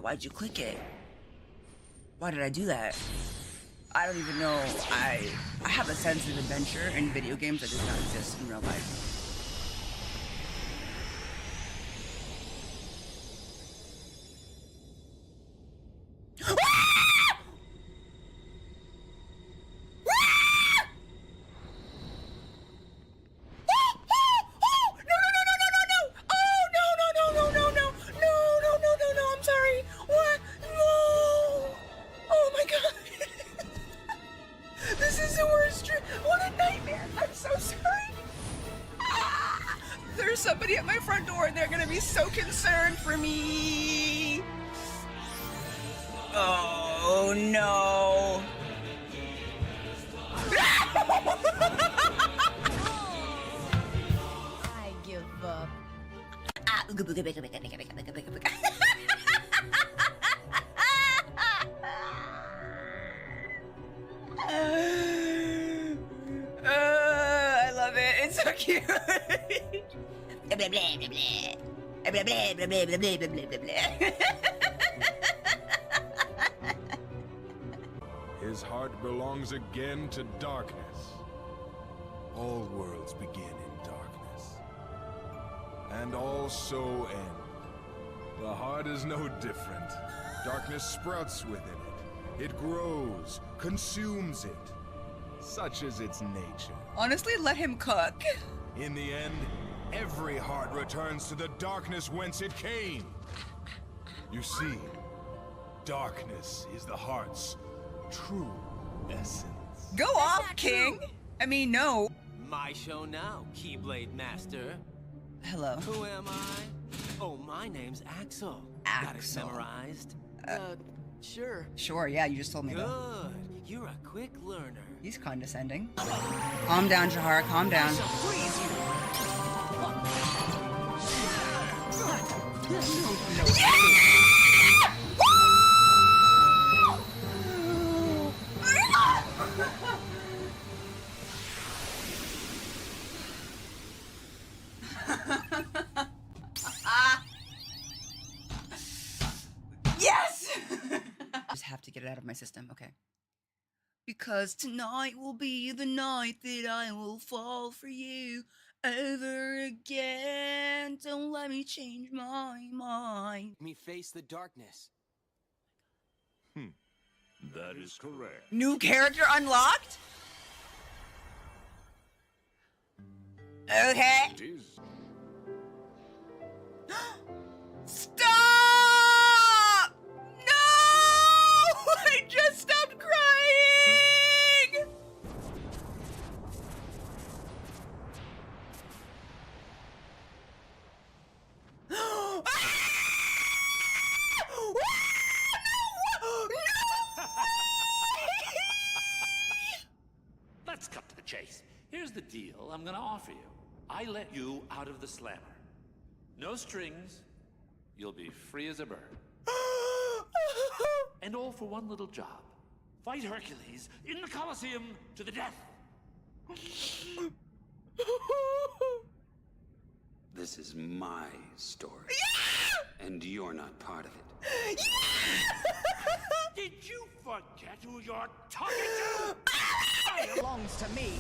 Why'd you click it? Why did I do that? I don't even know. I have a sense of adventure in video games that does not exist in real life. There's somebody at my front door and they're gonna be so concerned for me. Oh no. I give up. I love it. It's so cute. His heart belongs again to darkness. All worlds begin in darkness, and all so end. The heart is no different. Darkness sprouts within it. It grows, consumes it. Such is its nature. Honestly, let him cook. In the end, every heart returns to the darkness whence it came. You see, darkness is the heart's true essence. Go off, King. I mean, no. My show now, Keyblade Master. Hello. Who am I? Oh, my name's Axel. Got it Axel. memorized? Sure. Sure, yeah, you just told me though. Good. You're a quick learner. He's condescending. Calm down, Jahara, calm down. Yes! Just have to get it out of my system, okay. Because tonight will be the night that I will fall for you over again. Don't let me change my mind. Me face the darkness. That is correct. New character unlocked? Okay. It is. Stop! No! I just stopped crying! Let's cut to the chase. Here's the deal I'm gonna offer you. I let you out of the slammer. No strings. You'll be free as a bird. And all for one little job. Fight Hercules in the Colosseum to the death. This is my story. And you're not part of it. Did you forget who you're talking to? It belongs to me.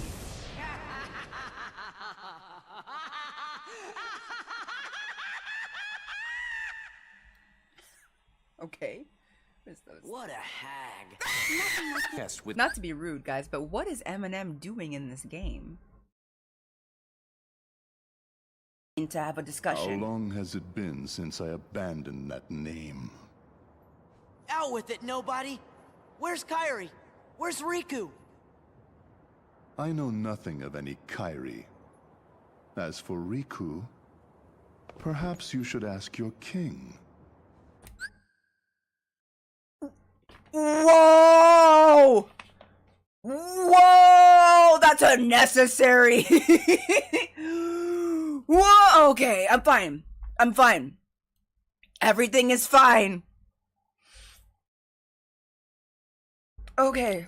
Okay. What is those? What a hag. Yes, with Not to be rude, guys, but what is Eminem doing in this game? Need to have a How discussion. long has it been since I abandoned that name? Out with it, nobody. Where's Kairi? Where's Riku? I know nothing of any Kairi. As for Riku, perhaps you should ask your king. Whoa! Whoa! That's unnecessary! Whoa! Okay, I'm fine. I'm fine. Everything is fine. Okay.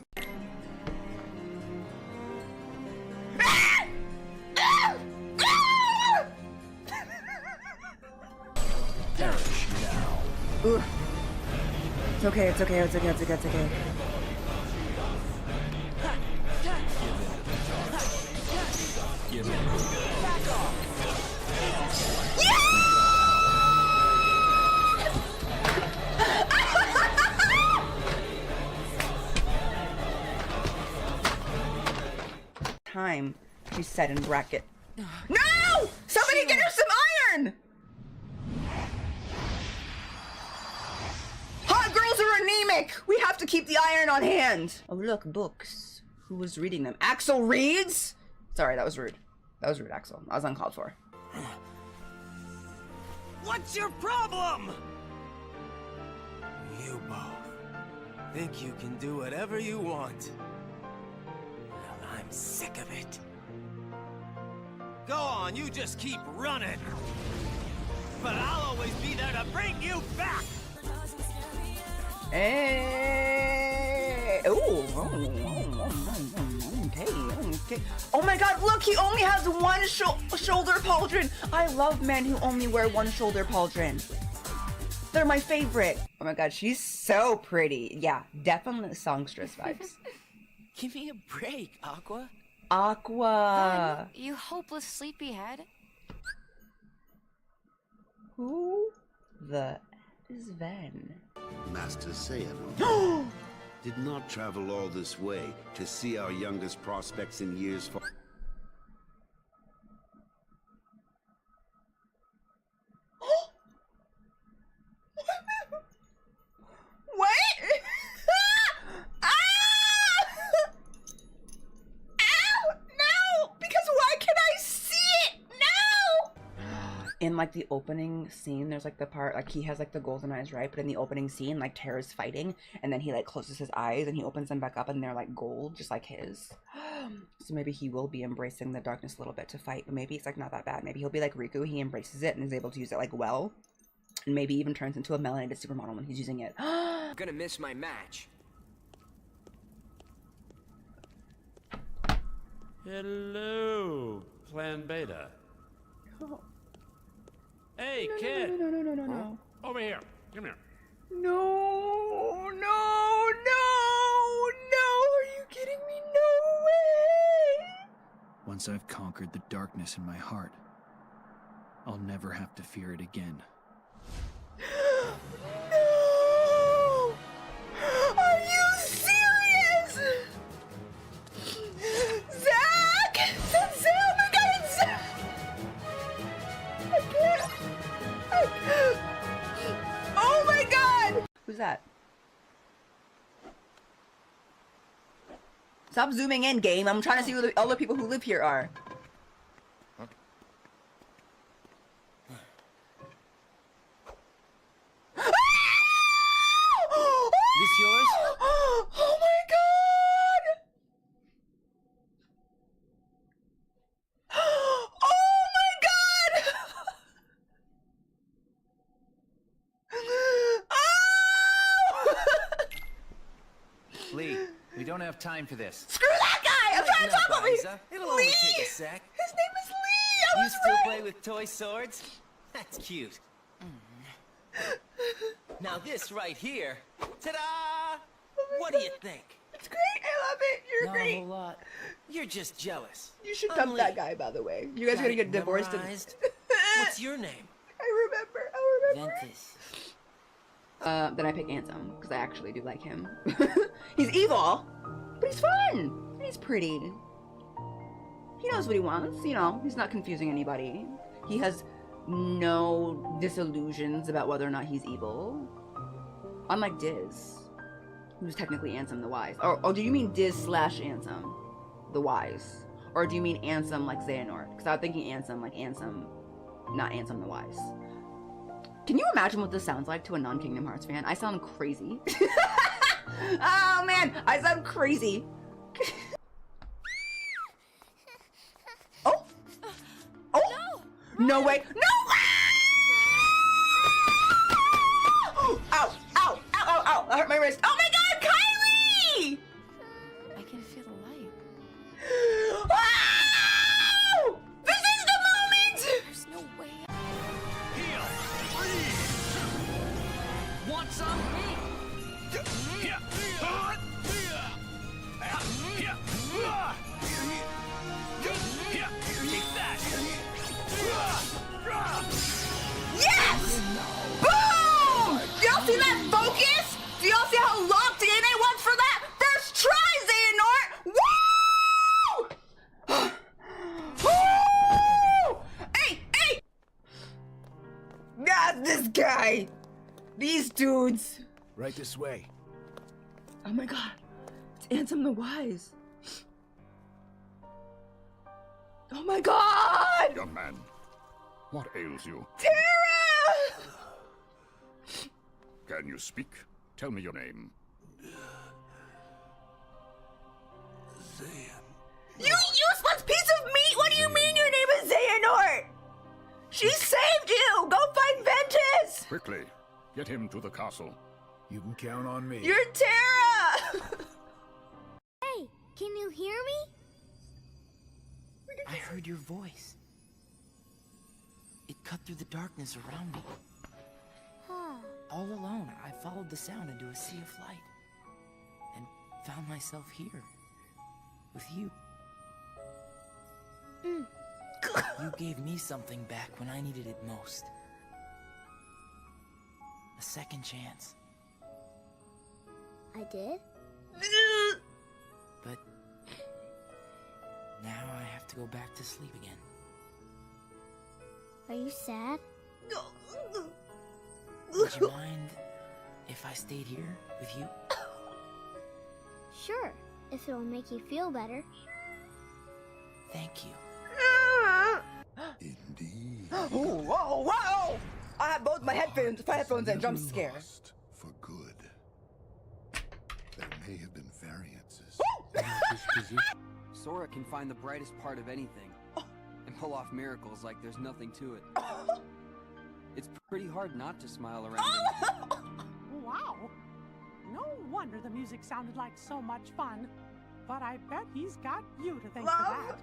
Perish now. It's okay, it's okay, it's okay, it's okay, it's okay. Time, she said in bracket. No! Somebody get her some iron! Hot girls are anemic! We have to keep the iron on hand. Oh look, books. Who was reading them? Axel reads? Sorry, that was rude. That was rude, Axel. I was uncalled for. What's your problem? You both think you can do whatever you want. Well, I'm sick of it. Go on, you just keep running. But I'll always be there to bring you back. Hey. Ooh. Okay. Oh my god, look, he only has one shoulder pauldron. I love men who only wear one shoulder pauldron. They're my favorite. Oh my god, she's so pretty. Yeah, definitely songstress vibes. Give me a break, Aqua. Aqua. Ven, you hopeless sleepyhead. Who the is Ven? Master Saiyan did not travel all this way to see our youngest prospects in years for... What? Ah! Ow! No! Because why can I see it? No! In like the opening scene, there's like the part, like he has like the golden eyes, right? But in the opening scene, like Terra's fighting, and then he like closes his eyes and he opens them back up and they're like gold, just like his. So maybe he will be embracing the darkness a little bit to fight, but maybe it's like not that bad. Maybe he'll be like Riku, he embraces it and is able to use it like well. And maybe even turns into a melanated supermodel when he's using it. I'm gonna miss my match. Hello, Plan Beta. Hey, kid. No. Over here. Come here. No. Are you kidding me? No way. Once I've conquered the darkness in my heart, I'll never have to fear it again. No! Are you serious? Zach! That's Zach! Oh my god, it's Zach! I can't. Oh my god! Who's that? Stop zooming in, game. I'm trying to see who the other people who live here are. This yours? Oh my god! Oh my god! Oh! Lee, we don't have time for this. Screw that guy! I'm trying to talk over here! It'll only Lee! take a sec. His name is Lee! I You was still right! play with toy swords? That's cute. Now this right here. Ta-da! What do you think? It's great! I love it! You're Not great! a whole lot. You're just jealous. You should I'm dump that Lee. guy, by the way. You guys are Got gonna it get divorced. memorized? What's your name? I remember. Ventus. Then I pick Ansem, because I actually do like him. He's evil, but he's fun! And he's pretty. He knows what he wants, you know, he's not confusing anybody. He has no disillusions about whether or not he's evil. Unlike Diz, who's technically Ansem the Wise. Oh, do you mean Diz / Ansem the Wise? Or do you mean Ansem like Xehanort? Because I was thinking Ansem like Ansem, not Ansem the Wise. Can you imagine what this sounds like to a non-Kingdom Hearts fan? I sound crazy. Oh man, I sound crazy. Oh! No way! No way! Ow! That hurt my wrist. Oh my god, Kylie! I can feel the light. Wow! This is the moment! There's no way. Heal! Freeze! Want some? Yes! Boom! Do y'all see that focus? Do y'all see how locked in I was for that first try, Xehanort? Woo! Woo! Hey, hey! God, this guy! These dudes! Right this way. Oh my god, it's Ansem the Wise. Oh my god! Young man, what ails you? Tara! Can you speak? Tell me your name. You useless piece of meat! What do you mean your name is Xehanort? She saved you! Go find Ventus! Quickly, get him to the castle. You can count on me. You're Tara! Hey, can you hear me? I heard your voice. It cut through the darkness around me. Huh. All alone, I followed the sound into a sea of light. And found myself here. With you. You gave me something back when I needed it most. A second chance. I did? But now I have to go back to sleep again. Are you sad? Would you mind if I stayed here with you? Sure, if it'll make you feel better. Thank you. Indeed. Whoa, whoa! I have both my headphones and jump scare. Lost for good. There may have been variances in disposition. Sora can find the brightest part of anything and pull off miracles like there's nothing to it. It's pretty hard not to smile around him. Wow! No wonder the music sounded like so much fun. But I bet he's got you to thank for that.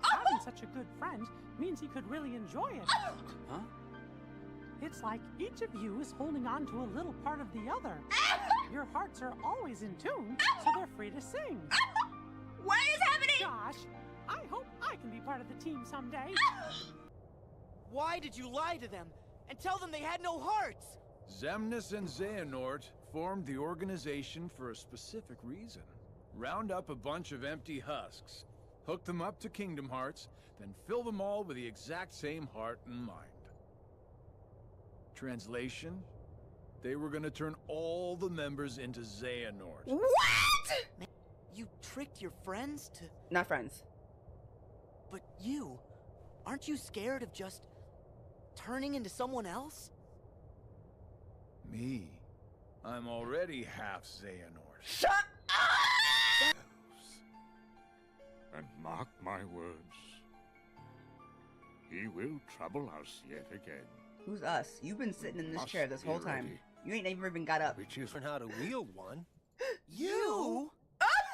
Having such a good friend means he could really enjoy it. Huh? It's like each of you is holding on to a little part of the other. Your hearts are always in tune, so they're free to sing. What is happening? Gosh, I hope I can be part of the team someday. Why did you lie to them and tell them they had no hearts? Xemnas and Xehanort formed the organization for a specific reason. Round up a bunch of empty husks, hook them up to Kingdom Hearts, then fill them all with the exact same heart and mind. Translation? They were gonna turn all the members into Xehanort. What?! You tricked your friends to... Not friends. But you, aren't you scared of just turning into someone else? Me? I'm already half Xehanort. Shut up! And mark my words, he will trouble us yet again. Who's us? You've been sitting in this Must chair this whole be time. ready. You ain't even got up. Which is Learn how to wield one. You?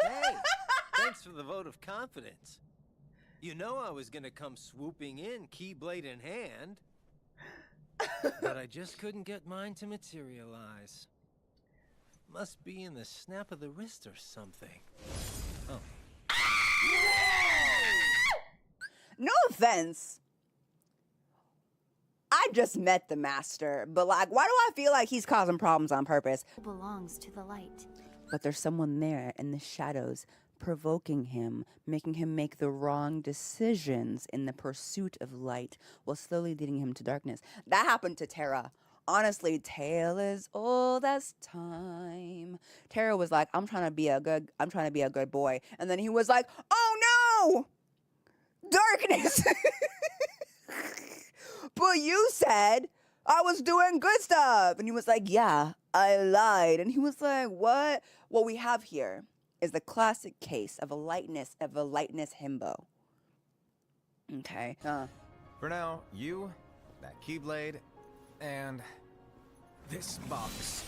Hey, thanks for the vote of confidence. You know I was gonna come swooping in, keyblade in hand. But I just couldn't get mine to materialize. Must be in the snap of the wrist or something. Oh. No offense. I just met the master, but like, why do I feel like he's causing problems on purpose? Belongs to the light. But there's someone there in the shadows provoking him, making him make the wrong decisions in the pursuit of light while slowly leading him to darkness. That happened to Terra. Honestly, tale as old as time. Terra was like, I'm trying to be a good boy. And then he was like, oh no! Darkness! But you said I was doing good stuff. And he was like, yeah, I lied. And he was like, what? What we have here is the classic case of a lightness himbo. Okay. For now, you, that Keyblade, and this box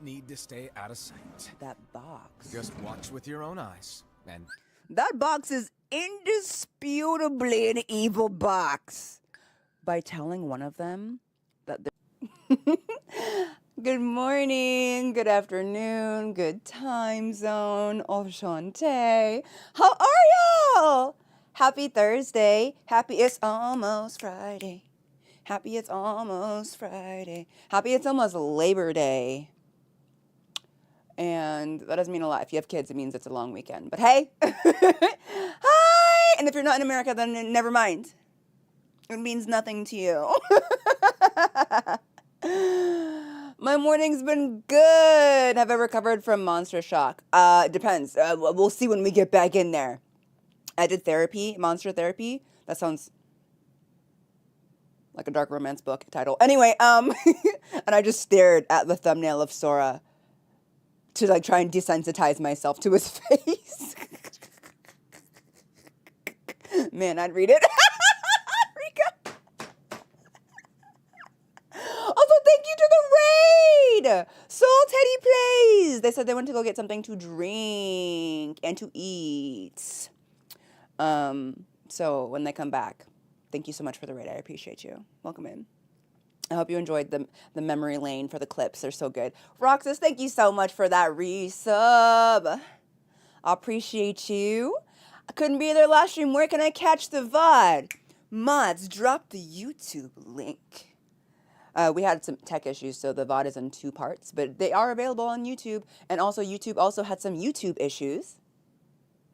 need to stay out of sight. That box. Just watch with your own eyes, and that box is indisputably an evil box. By telling one of them that Good morning, good afternoon, good time zone. Oshante. How are y'all? Happy Thursday. Happy it's almost Friday. Happy it's almost Friday. Happy it's almost Labor Day. And that doesn't mean a lot. If you have kids, it means it's a long weekend. But hey, hi! And if you're not in America, then never mind. It means nothing to you. My morning's been good. Have I recovered from monster shock? It depends. We'll see when we get back in there. I did therapy, monster therapy. That sounds like a dark romance book title. Anyway, and I just stared at the thumbnail of Sora to like try and desensitize myself to his face. Man, I'd read it. Rika. Also, thank you to the raid! Soul Teddy Plays! They said they went to go get something to drink and to eat. So when they come back, thank you so much for the raid. I appreciate you. Welcome in. I hope you enjoyed the memory lane for the clips. They're so good. Roxas, thank you so much for that resub. I appreciate you. I couldn't be there last stream. Where can I catch the VOD? Mods, drop the YouTube link. We had some tech issues, so the VOD is in 2 parts, but they are available on YouTube. And also, YouTube also had some YouTube issues.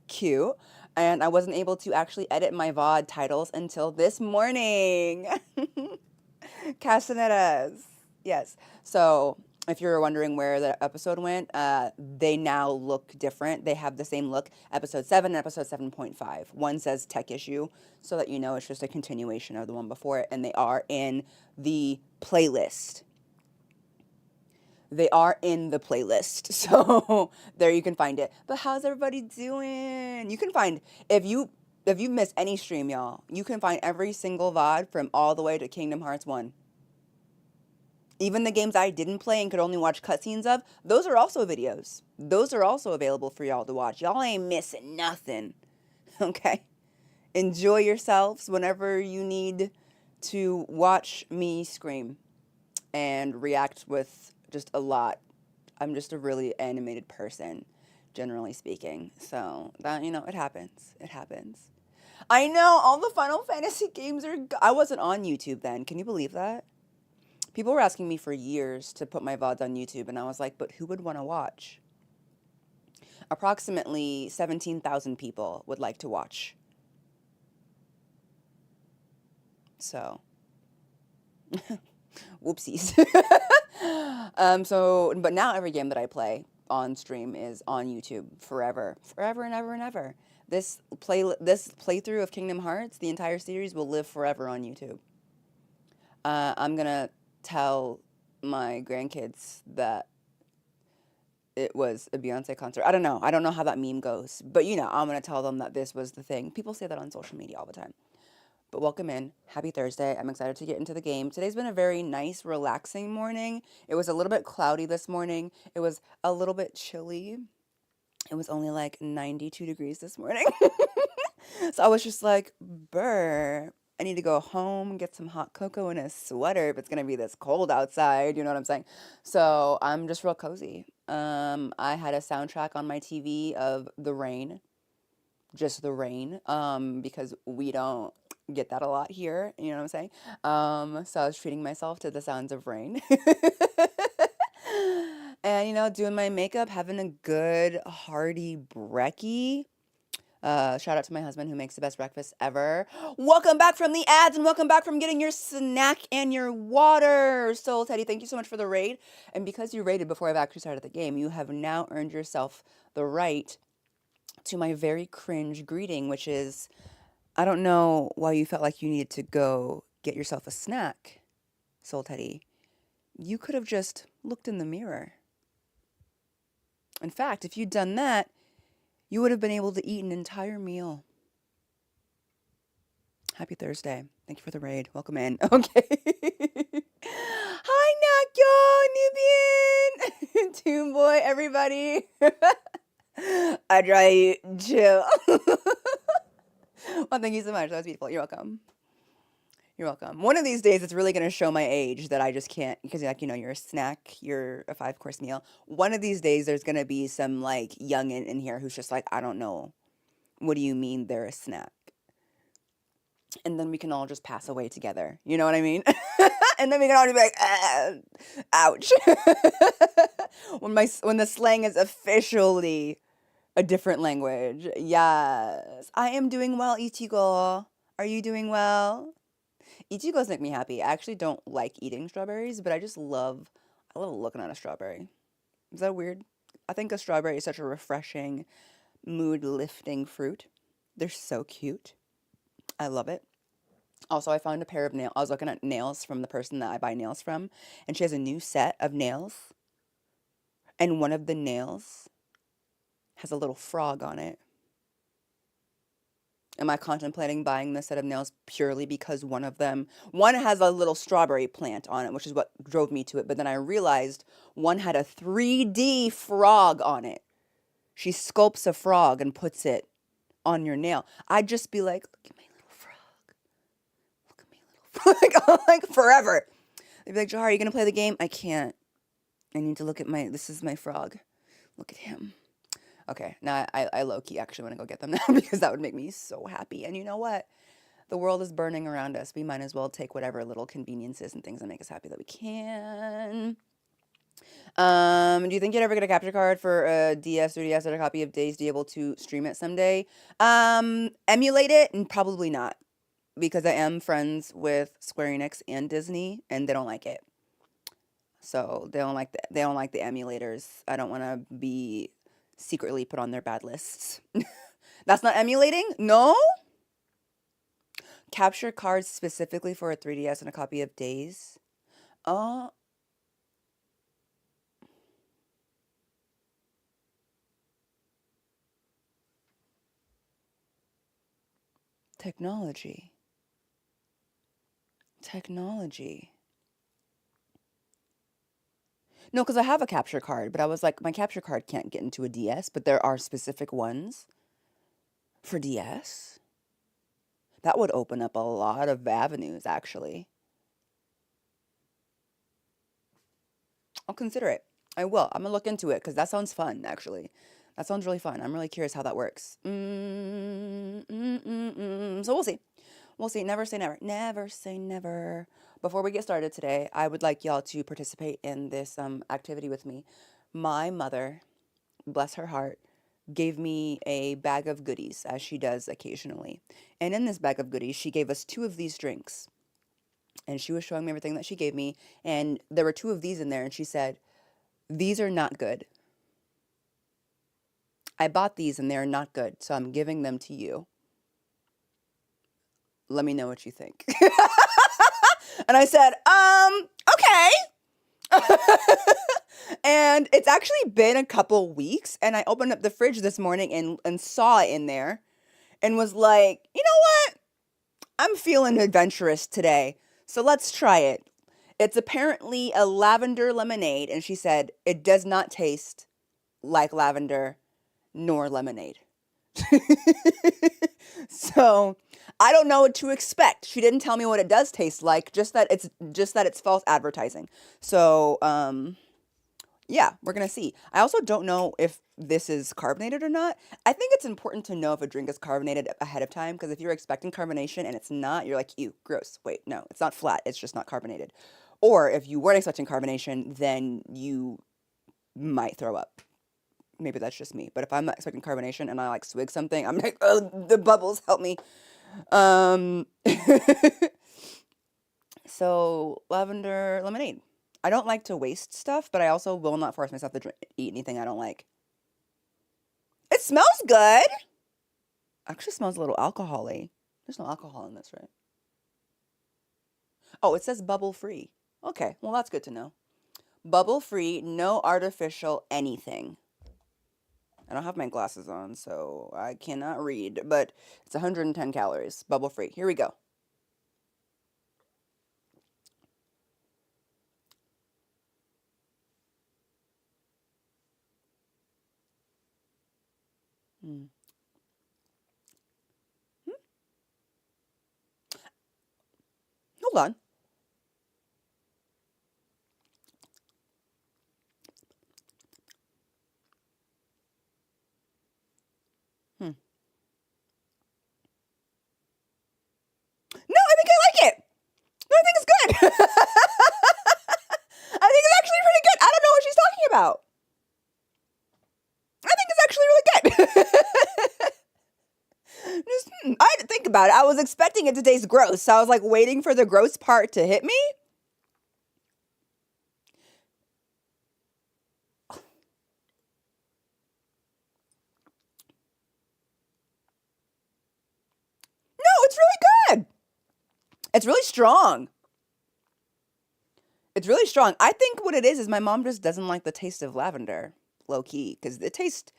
Cute. And I wasn't able to actually edit my VOD titles until this morning. Castanedas. Yes. So if you're wondering where the episode went, they now look different. They have the same look, episode 7 and episode 7.5. One says tech issue, so that you know it's just a continuation of the one before it, and they are in the playlist. They are in the playlist, so there you can find it. But how's everybody doing? You can find, if you miss any stream, y'all, you can find every single VOD from all the way to Kingdom Hearts 1. Even the games I didn't play and could only watch cutscenes of, those are also videos. Those are also available for y'all to watch. Y'all ain't missing nothing, okay? Enjoy yourselves whenever you need to watch me scream and react with just a lot. I'm just a really animated person, generally speaking. So, that, you know, it happens. It happens. I know, all the Final Fantasy games are... I wasn't on YouTube then. Can you believe that? People were asking me for years to put my VODs on YouTube, and I was like, but who would want to watch? Approximately 17,000 people would like to watch. So... Whoopsies. But now every game that I play on stream is on YouTube forever and ever and ever. This playthrough of Kingdom Hearts, the entire series, will live forever on YouTube. I'm gonna tell my grandkids that it was a Beyonce concert. I don't know how that meme goes, but you know, I'm gonna tell them that this was the thing. People say that on social media all the time. But welcome in. Happy Thursday. I'm excited to get into the game. Today's been a very nice, relaxing morning. It was a little bit cloudy this morning. It was a little bit chilly. It was only like 92 degrees this morning. So I was just like, brr, I need to go home, get some hot cocoa and a sweater if it's going to be this cold outside. You know what I'm saying? So I'm just real cozy. I had a soundtrack on my TV of the rain. Just the rain, because we don't get that a lot here, you know what I'm saying? So I was treating myself to the sounds of rain. And, you know, doing my makeup, having a good, hearty brekkie. Shout out to my husband who makes the best breakfast ever. Welcome back from the ads and welcome back from getting your snack and your water. Soul Teddy, thank you so much for the raid. And because you raided before I've actually started the game, you have now earned yourself the right to my very cringe greeting, which is, I don't know why you felt like you needed to go get yourself a snack, Soul Teddy. You could have just looked in the mirror. In fact, if you'd done that, you would have been able to eat an entire meal. Happy Thursday. Thank you for the raid. Welcome in. Okay. Hi, Nakyo, Nubian, Toon Boy, everybody. I try you. Chill. Well, thank you so much. That was beautiful. You're welcome. You're welcome. One of these days, it's really going to show my age that I just can't, because like, you know, you're a snack, you're a 5-course meal. One of these days, there's going to be some like youngin in here who's just like, I don't know. What do you mean they're a snack? And then we can all just pass away together. You know what I mean? And then we can all be like, ouch. When the slang is officially a different language. Yes. I am doing well, Ichigo. Are you doing well? Ichigos make me happy. I actually don't like eating strawberries, but I love looking at a strawberry. Is that weird? I think a strawberry is such a refreshing, mood-lifting fruit. They're so cute. I love it. Also, I found a pair of nails. I was looking at nails from the person that I buy nails from, and she has a new set of nails. And one of the nails has a little frog on it. Am I contemplating buying this set of nails purely because one has a little strawberry plant on it, which is what drove me to it. But then I realized one had a 3D frog on it. She sculpts a frog and puts it on your nail. I'd just be like, look at my little frog. Look at my little frog. like forever. They'd be like, Jahar, are you going to play the game? I can't. I need to look at this is my frog. Look at him. Okay, now I low-key actually want to go get them now because that would make me so happy. And you know what? The world is burning around us. We might as well take whatever little conveniences and things that make us happy that we can. Do you think you'd ever get a capture card for a DS or DS or a copy of Days to be able to stream it someday? Emulate it? And probably not. Because I am friends with Square Enix and Disney, and they don't like it. So they don't like the emulators. I don't want to be secretly put on their bad lists. That's not emulating? No? Capture cards specifically for a 3DS and a copy of Days? Technology. No, because I have a capture card, but I was like, my capture card can't get into a DS, but there are specific ones for DS. That would open up a lot of avenues, actually. I'll consider it. I will. I'm going to look into it because that sounds fun, actually. That sounds really fun. I'm really curious how that works. So we'll see. We'll see. Never say never. Never say never. Before we get started today, I would like y'all to participate in this activity with me. My mother, bless her heart, gave me a bag of goodies, as she does occasionally. And in this bag of goodies, she gave us 2 of these drinks. And she was showing me everything that she gave me. And there were 2 of these in there. And she said, these are not good. I bought these and they're not good. So I'm giving them to you. Let me know what you think. And I said, okay. And it's actually been a couple weeks. And I opened up the fridge this morning and saw it in there. And was like, you know what? I'm feeling adventurous today. So let's try it. It's apparently a lavender lemonade. And she said, it does not taste like lavender nor lemonade. So I don't know what to expect. She didn't tell me what it does taste like, just that it's false advertising. So yeah, we're gonna see. I also don't know if this is carbonated or not. I think it's important to know if a drink is carbonated ahead of time, because if you're expecting carbonation and it's not, you're like, ew, gross. Wait, no, it's not flat, it's just not carbonated. Or if you weren't expecting carbonation, then you might throw up. Maybe that's just me. But if I'm not expecting carbonation and I like swig something, I'm like, oh, the bubbles, help me. So lavender lemonade. I don't like to waste stuff, but I also will not force myself to eat anything I don't like. It smells good. Actually smells a little alcohol-y. There's no alcohol in this, right? Oh, it says bubble free. Okay, well that's good to know. Bubble free, no artificial anything. I don't have my glasses on, so I cannot read, but it's 110 calories, bubble free. Here we go. Hold on. No, I think I like it. No, I think it's good. I think it's actually pretty good. I don't know what she's talking about. I think it's actually really good. I had to think about it. I was expecting it to taste gross, so I was like waiting for the gross part to hit me. No, it's really good. It's really strong. It's really strong. I think what it is my mom just doesn't like the taste of lavender, low key, because it tastes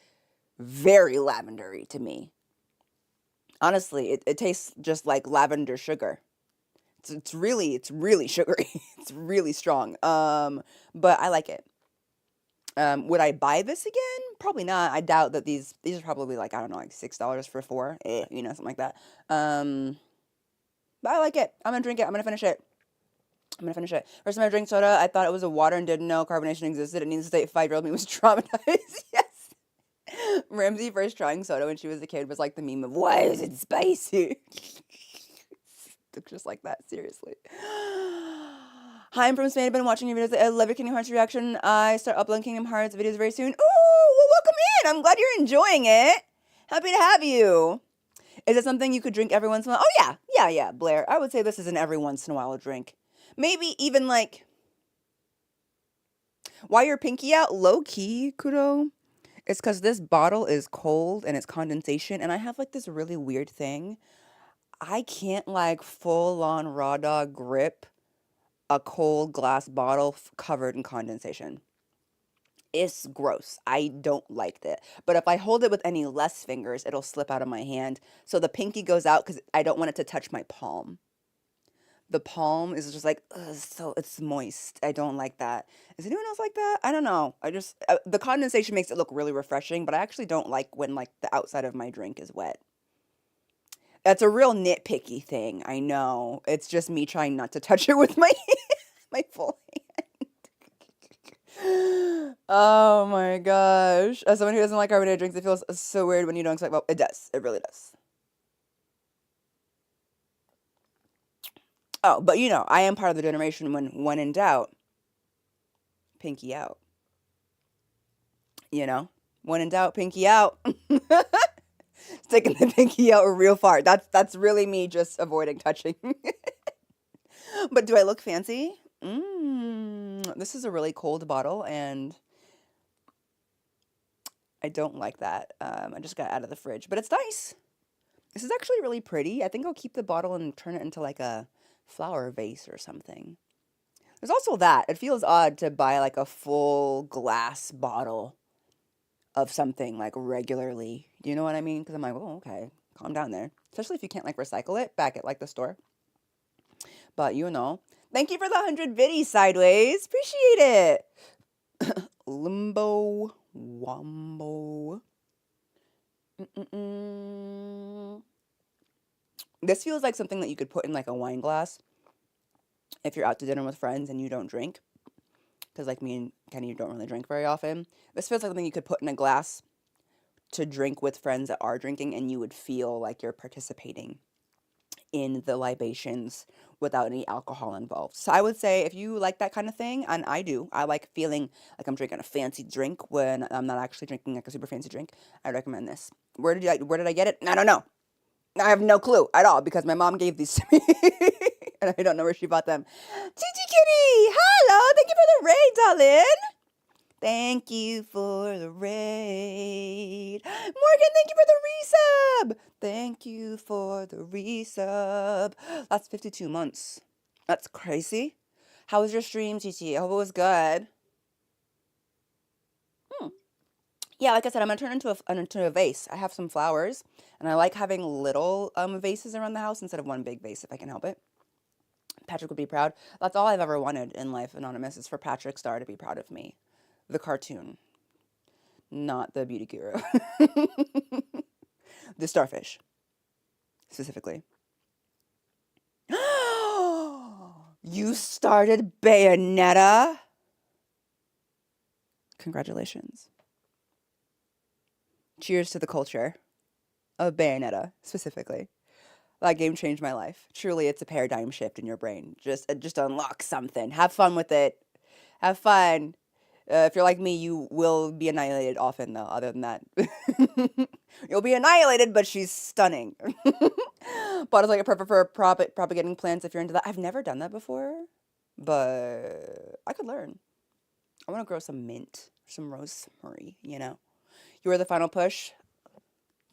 very lavendery to me. Honestly, it tastes just like lavender sugar. It's really sugary. It's really strong. But I like it. Would I buy this again? Probably not. I doubt that these are probably like, I don't know, like $6 for 4, something like that. But I like it. I'm gonna drink it. I'm gonna finish it. First time I drank soda, I thought it was a water and didn't know carbonation existed. It needs to say 5-year-old me was traumatized. Yes. Ramsey first trying soda when she was a kid was like the meme of, why is it spicy? Looks just like that, seriously. Hi, I'm from Spain. I've been watching your videos. I love your Kingdom Hearts reaction. I start uploading Kingdom Hearts videos very soon. Oh, well, welcome in. I'm glad you're enjoying it. Happy to have you. Is it something you could drink every once in a while? Oh, yeah, Blair. I would say this is an every once in a while drink. Maybe even like, why your pinky out? Low key, Kudo. It's because this bottle is cold and it's condensation, and I have like this really weird thing. I can't like full on raw dog grip a cold glass bottle covered in condensation. It's gross. I don't like that. But if I hold it with any less fingers, it'll slip out of my hand. So the pinky goes out because I don't want it to touch my palm. The palm is just like, so it's moist. I don't like that. Is anyone else like that? I don't know. The condensation makes it look really refreshing, but I actually don't like when like the outside of my drink is wet. That's a real nitpicky thing. I know. It's just me trying not to touch it with my my full hand. Oh my gosh. As someone who doesn't like carbonated drinks, it feels so weird when you don't expect. Well, it does. It really does. Oh, but I am part of the generation when in doubt, pinky out. When in doubt, pinky out. Sticking the pinky out real far. That's really me just avoiding touching. But do I look fancy? This is a really cold bottle, and I don't like that. I just got it out of the fridge, but it's nice. This is actually really pretty. I think I'll keep the bottle and turn it into like a flower vase or something. There's also that. It feels odd to buy like a full glass bottle of something like regularly. Do you know what I mean? Because I'm like, oh, okay, calm down there. Especially if you can't like recycle it back at like the store. But thank you for the 100 biddies, Sideways. Appreciate it. Limbo Wombo. This feels like something that you could put in like a wine glass if you're out to dinner with friends and you don't drink. Because like me and Kenny don't really drink very often. This feels like something you could put in a glass to drink with friends that are drinking, and you would feel like you're participating in the libations without any alcohol involved. So I would say if you like that kind of thing, and I do, I like feeling like I'm drinking a fancy drink when I'm not actually drinking like a super fancy drink, I recommend this. Where did I get it? I don't know. I have no clue at all because my mom gave these to me and I don't know where she bought them. Titi Kitty, hello, thank you for the raid, darling. Thank you for the raid. Morgan, thank you for the resub. Thank you for the resub. That's 52 months. That's crazy. How was your stream, Titi? I hope it was good. Yeah, like I said, I'm gonna turn it into a vase. I have some flowers, and I like having little vases around the house instead of one big vase if I can help it. Patrick would be proud. That's all I've ever wanted in life, Anonymous, is for Patrick Star to be proud of me. The cartoon, not the beauty guru. The starfish, specifically. You started Bayonetta? Congratulations. Cheers to the culture of Bayonetta, specifically. That game changed my life. Truly, it's a paradigm shift in your brain. Just unlock something. Have fun with it. Have fun. If you're like me, you will be annihilated often, though, other than that. You'll be annihilated, but she's stunning. But it's like a perfect for propagating plants if you're into that. I've never done that before, but I could learn. I want to grow some mint, some rosemary, you know. You were the final push.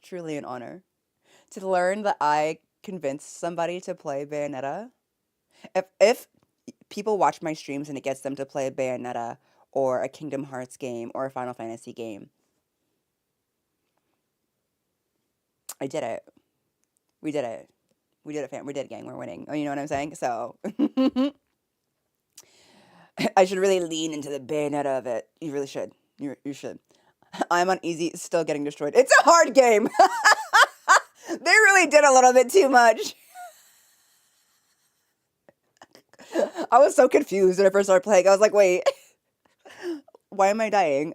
Truly an honor. To learn that I convinced somebody to play Bayonetta. If people watch my streams and it gets them to play Bayonetta or a Kingdom Hearts game or a Final Fantasy game, I did it. We did it. We did it, fam. We did it, gang. We're winning. Oh, you know what I'm saying? So I should really lean into the Bayonetta of it. You really should. You should. I'm on easy, still getting destroyed. It's a hard game. They really did a little bit too much. I was so confused when I first started playing. I was like, wait, why am I dying?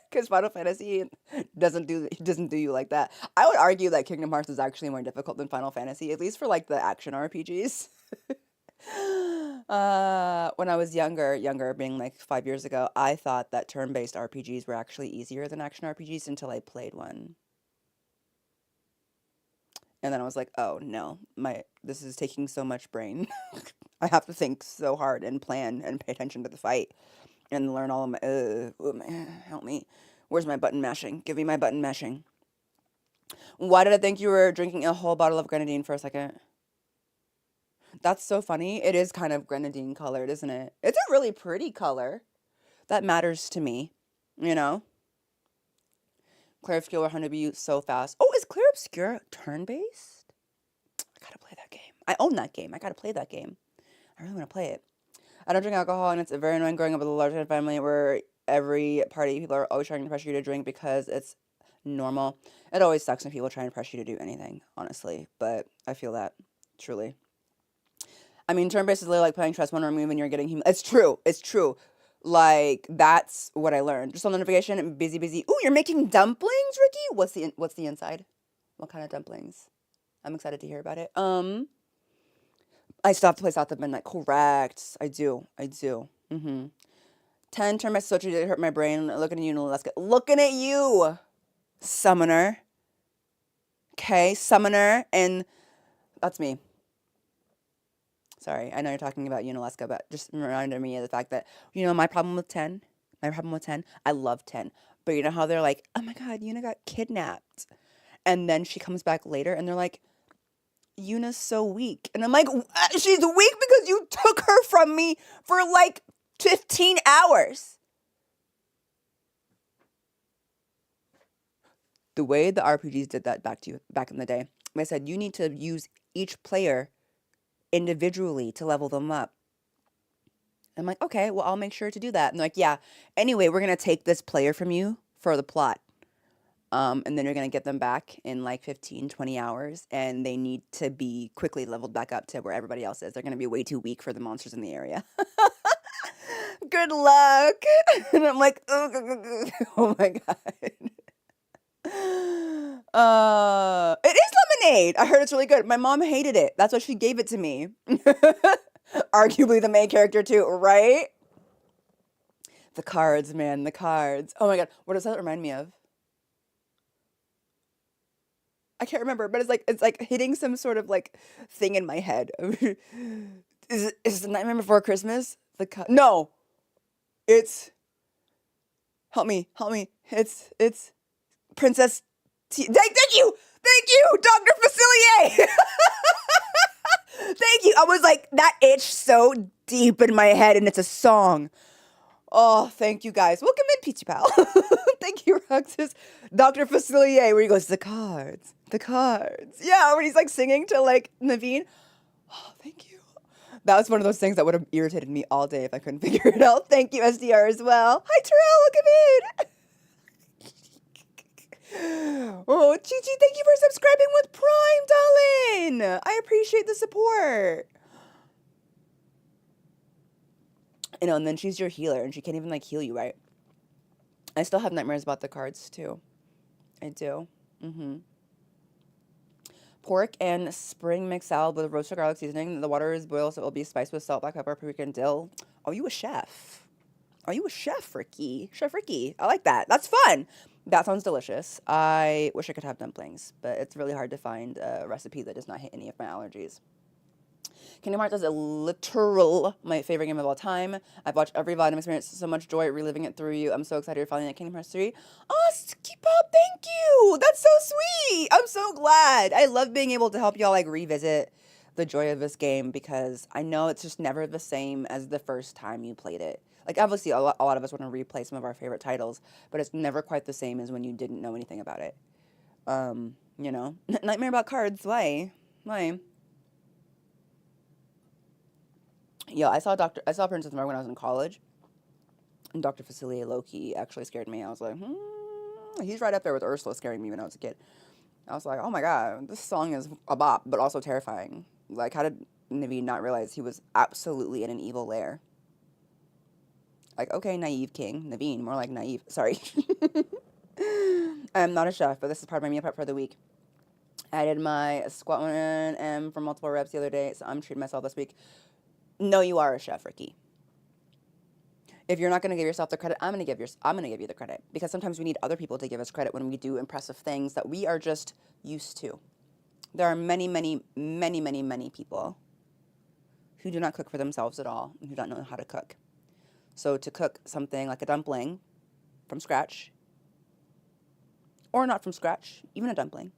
Because Final Fantasy doesn't do you like that. I would argue that Kingdom Hearts is actually more difficult than Final Fantasy, at least for like the action RPGs. When I was younger, being like 5 years ago, I thought that turn-based RPGs were actually easier than action RPGs until I played one. And then I was like, oh no, this is taking so much brain. I have to think so hard and plan and pay attention to the fight and learn all of help me. Where's my button mashing? Give me my button mashing. Why did I think you were drinking a whole bottle of grenadine for a second? That's so funny. It is kind of grenadine colored, isn't it? It's a really pretty color. That matters to me, you know? Clair Obscure 100 be so fast. Oh, is Clair Obscure turn-based? I gotta play that game. I own that game. I gotta play that game. I really want to play it. I don't drink alcohol, and it's very annoying growing up with a large family where every party people are always trying to pressure you to drink because it's normal. It always sucks when people try and pressure you to do anything, honestly. But I feel that, truly. I mean, turn-based is literally like playing chess, one remove and you're getting It's true. It's true. Like, that's what I learned. Just on notification, busy. Ooh, you're making dumplings, Ricky? What's the inside? What kind of dumplings? I'm excited to hear about it. I still have to play South of Midnight. Correct. I do. 10, turn-based surgery did hurt my brain. Looking at you, Naleska. Looking at you, Summoner. Okay, Summoner, and that's me. Sorry, I know you're talking about Unalesca, but just reminded me of the fact that, my problem with 10, I love 10. But you know how they're like, oh my god, Yuna got kidnapped. And then she comes back later and they're like, Yuna's so weak. And I'm like, she's weak because you took her from me for like 15 hours. The way the RPGs did that back in the day, they said you need to use each player individually to level them up. I'm like, okay, well, I'll make sure to do that. And they're like, yeah, anyway, we're going to take this player from you for the plot. And then you're going to get them back in like 15, 20 hours. And they need to be quickly leveled back up to where everybody else is. They're going to be way too weak for the monsters in the area. Good luck. And I'm like, oh my God. It is lemonade. I heard it's really good. My mom hated it. That's why she gave it to me. Arguably the main character too, right? The cards, man, the cards. Oh my god, what does that remind me of? I can't remember, but it's like hitting some sort of like thing in my head. Is it Nightmare Before Christmas? No. It's help me. It's Princess Thank you, Dr. Facilier. Thank you. I was like, that itch so deep in my head, and it's a song. Oh, thank you guys. Welcome in, Peachy Pal. Thank you, Roxas. Dr. Facilier, where he goes, the cards. Yeah, when he's like singing to like Naveen. Oh, thank you. That was one of those things that would have irritated me all day if I couldn't figure it out. Thank you, SDR, as well. Hi, Terrell. Welcome in. Oh, Chi-Chi, thank you for subscribing with Prime, darling. I appreciate the support. You know, and then she's your healer, and she can't even, like, heal you right. I still have nightmares about the cards, too. I do. Pork and spring mix salad with roasted garlic seasoning. The water is boiled, so it will be spiced with salt, black pepper, paprika, and dill. Are you a chef? Are you a chef, Ricky? Chef Ricky. I like that. That's fun. That sounds delicious. I wish I could have dumplings, but it's really hard to find a recipe that does not hit any of my allergies. Kingdom Hearts is a literal my favorite game of all time. I've watched every volume, experienced so much joy reliving it through you. I'm so excited you're finally at Kingdom Hearts 3. Oh, keep up, thank you. That's so sweet. I'm so glad. I love being able to help y'all like revisit the joy of this game because I know it's just never the same as the first time you played it. Like obviously a lot of us want to replay some of our favorite titles, but it's never quite the same as when you didn't know anything about it. You know, Nightmare About Cards. Why? Yeah, I saw Princess Mark when I was in college, and Dr. Facilier Loki actually scared me. I was like, he's right up there with Ursula scaring me when I was a kid. I was like, oh my god, this song is a bop, but also terrifying. Like, how did Naveen not realize he was absolutely in an evil lair? Like, okay, naive king. Naveen, more like naive. Sorry. I'm not a chef, but this is part of my meal prep for the week. I did my squat 1M for multiple reps the other day, so I'm treating myself this week. No, you are a chef, Ricky. If you're not going to give yourself the credit, I'm going to give you the credit, because sometimes we need other people to give us credit when we do impressive things that we are just used to. There are many, many, many, many, many people who do not cook for themselves at all and who don't know how to cook. So to cook something like a dumpling from scratch, or not from scratch, even a dumpling,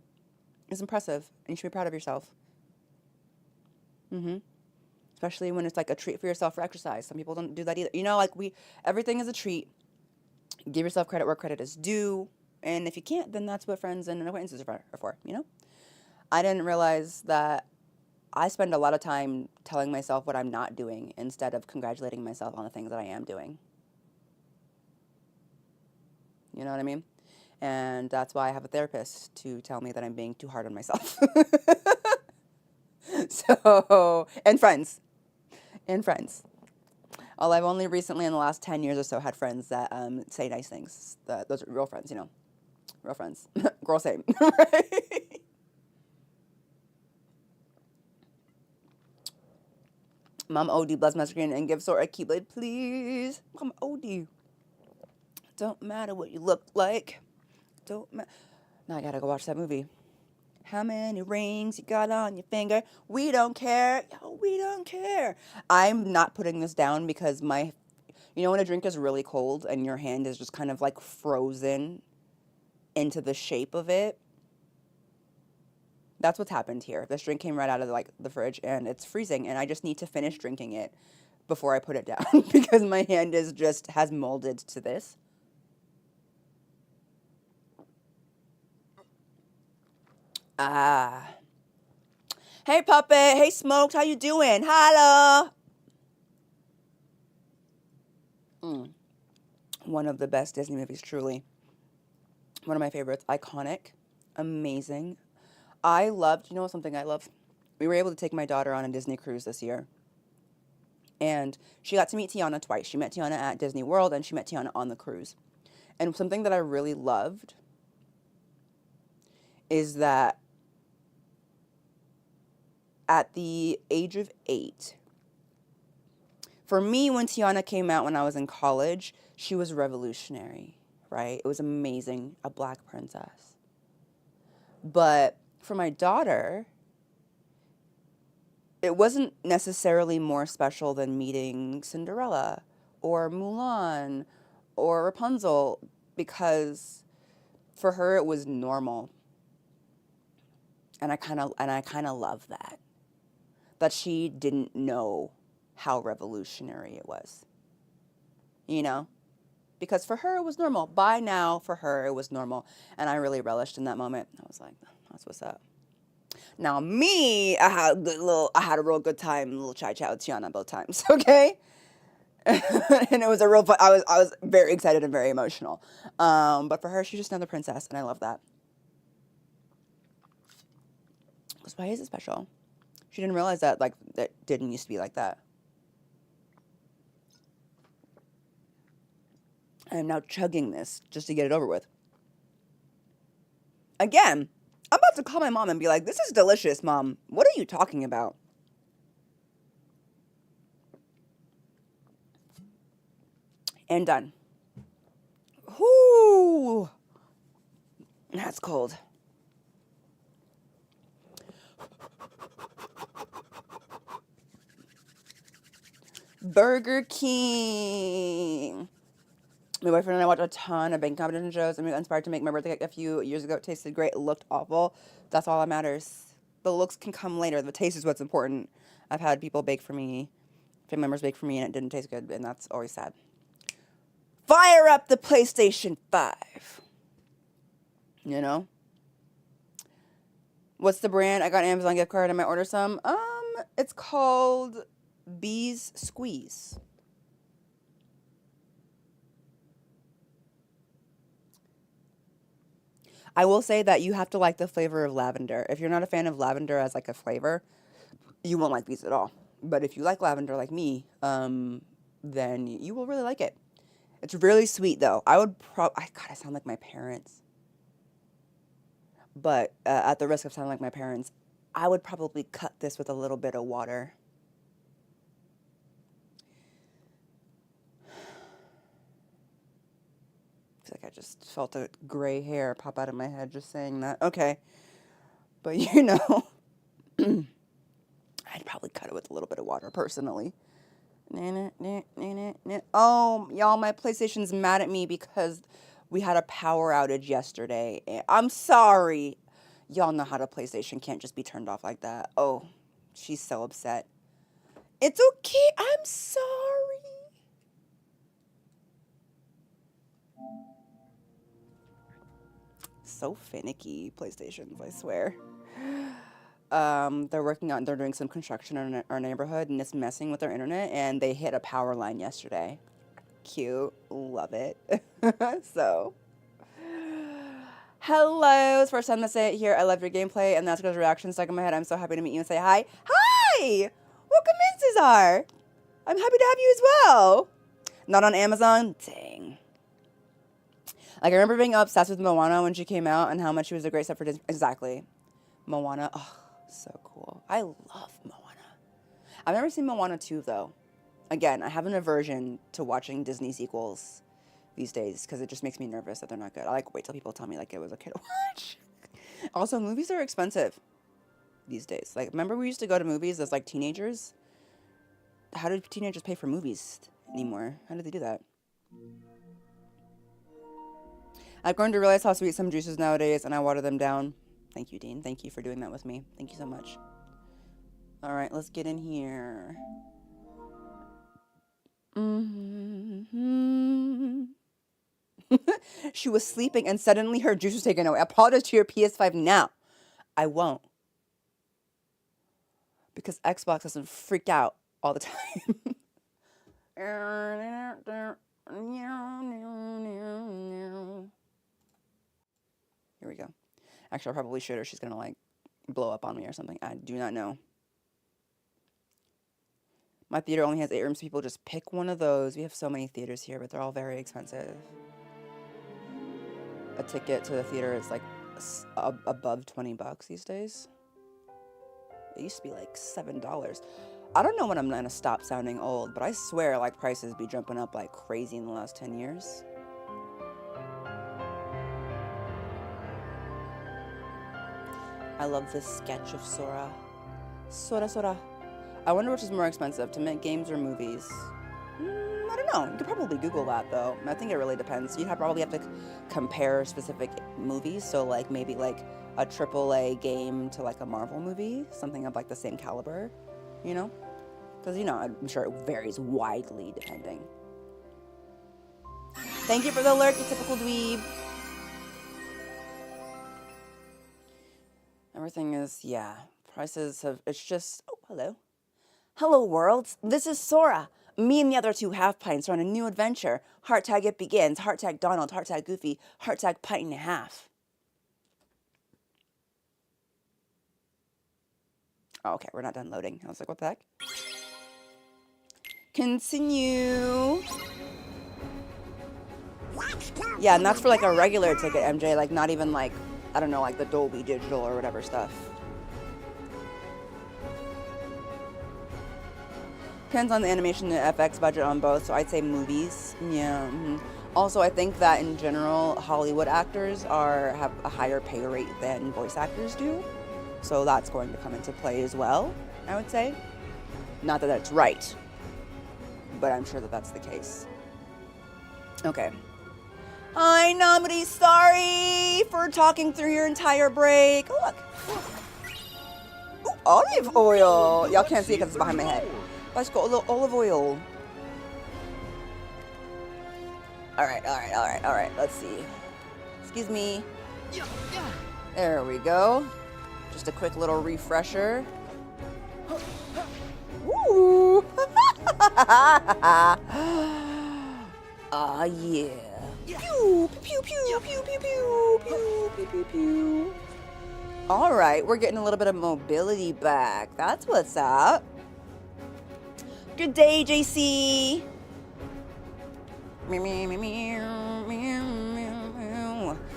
is impressive, and you should be proud of yourself. Especially when it's like a treat for yourself for exercise. Some people don't do that either. You know, like everything is a treat. Give yourself credit where credit is due. And if you can't, then that's what friends and acquaintances are for, you know? I didn't realize that I spend a lot of time telling myself what I'm not doing instead of congratulating myself on the things that I am doing. You know what I mean? And that's why I have a therapist to tell me that I'm being too hard on myself. So, and friends. I've only recently in the last 10 years or so had friends that say nice things. Those are real friends, you know. Real friends. Girl, same. Right? Mom OD, bless my screen and give Sora a keyblade, please. Come OD. Don't matter what you look like. Now I gotta go watch that movie. How many rings you got on your finger? We don't care. Yo, we don't care. I'm not putting this down because you know when a drink is really cold and your hand is just kind of like frozen into the shape of it? That's what's happened here. This drink came right out of the fridge and it's freezing and I just need to finish drinking it before I put it down because my hand has molded to this. Hey, Puppet. Hey, Smoked. How you doing? Hello. One of the best Disney movies, truly. One of my favorites. Iconic. Amazing. You know something I love? We were able to take my daughter on a Disney cruise this year. And she got to meet Tiana twice. She met Tiana at Disney World and she met Tiana on the cruise. And something that I really loved is that at the age of 8, for me, when Tiana came out when I was in college, she was revolutionary, right? It was amazing, a black princess. But for my daughter, it wasn't necessarily more special than meeting Cinderella or Mulan or Rapunzel, because for her it was normal. And I kind of love that she didn't know how revolutionary it was. You know? Because for her it was normal. By now, for her it was normal. And I really relished in that moment. I was like, that's what's up. Now me, I had a real good time, a little chai chat with Tiana both times, okay? And it was a real fun. I was very excited and very emotional. But for her, she's just another princess, and I love that. Because why is it special? She didn't realize that that didn't used to be like that. I am now chugging this just to get it over with. Again, I'm about to call my mom and be like, this is delicious, Mom. What are you talking about? And done. Whoo! That's cold. Burger King. My boyfriend and I watched a ton of baking competition shows, and we got inspired to make my birthday cake a few years ago. It tasted great. It looked awful. That's all that matters. The looks can come later. The taste is what's important. I've had people bake for me, family members bake for me, and it didn't taste good, and that's always sad. Fire up the PlayStation 5. You know? What's the brand? I got an Amazon gift card. I might order some. It's called Bees Squeeze. I will say that you have to like the flavor of lavender. If you're not a fan of lavender as like a flavor, you won't like these at all. But if you like lavender like me, then you will really like it. It's really sweet though. God, I sound like my parents. But at the risk of sounding like my parents, I would probably cut this with a little bit of water. I feel like I just felt a gray hair pop out of my head just saying that. Okay. But you know, I'd probably cut it with a little bit of water personally. Oh, y'all, my PlayStation's mad at me because we had a power outage yesterday. I'm sorry. Y'all know how the PlayStation can't just be turned off like that. Oh, she's so upset. It's okay. I'm sorry. So finicky, PlayStations, I swear. They're doing some construction in our neighborhood, and it's messing with our internet, and they hit a power line yesterday. Cute. Love it. So, hello. It's first time to say it here. I love your gameplay, and that's because reaction stuck in my head. I'm so happy to meet you and say hi. Hi! Welcome in, Cesar. I'm happy to have you as well. Not on Amazon? Dang. Like, I remember being obsessed with Moana when she came out and how much she was a great step for Disney. Exactly. Moana. Oh, so cool. I love Moana. I've never seen Moana 2, though. Again, I have an aversion to watching Disney sequels these days because it just makes me nervous that they're not good. I like wait till people tell me like it was okay to watch. Also, movies are expensive these days. Like, remember we used to go to movies as like teenagers? How do teenagers pay for movies anymore? How do they do that? I've grown to realize how sweet some juices nowadays, and I water them down. Thank you, Dean. Thank you for doing that with me. Thank you so much. All right, let's get in here. She was sleeping, and suddenly her juice was taken away. Apologize to your PS5 now. I won't. Because Xbox doesn't freak out all the time. Here we go. Actually, I probably should, or she's gonna like blow up on me or something. I do not know. My theater only has 8 rooms. People just pick one of those. We have so many theaters here, but they're all very expensive. A ticket to the theater is like above $20 these days. It used to be like $7. I don't know when I'm gonna stop sounding old, but I swear like prices be jumping up like crazy in the last 10 years. I love this sketch of Sora. Sora. I wonder which is more expensive, to make games or movies. I don't know. You could probably Google that, though. I think it really depends. You'd probably have to compare specific movies. So, like, maybe, like, a AAA game to, like, a Marvel movie. Something of, like, the same caliber, you know? Because, you know, I'm sure it varies widely depending. Thank you for the alert, you typical dweeb. Everything is, yeah. Prices have, it's just, oh, hello. Hello, worlds. This is Sora. Me and the other 2 half-pints are on a new adventure. Heart tag it begins. Heart tag Donald. Heart tag Goofy. Heart tag pint and a half. Oh, okay, we're not done loading. I was like, what the heck? Continue. Yeah, and that's for like a regular ticket, MJ, like not even like, I don't know, like the Dolby Digital or whatever stuff. Depends on the animation and FX budget on both, so I'd say movies. Yeah. Also, I think that in general, Hollywood actors have a higher pay rate than voice actors do. So that's going to come into play as well, I would say. Not that that's right, but I'm sure that that's the case. Okay. Hi, Namri, sorry for talking through your entire break. Oh, look. Ooh, olive oil. Y'all can't see it because it's behind my head. But I just got a little olive oil. Alright. Let's see. Excuse me. There we go. Just a quick little refresher. Woo! Ah, yeah. Pew, pew, pew, pew, pew, pew, pew, pew, pew, pew. All right, we're getting a little bit of mobility back. That's what's up. Good day, JC.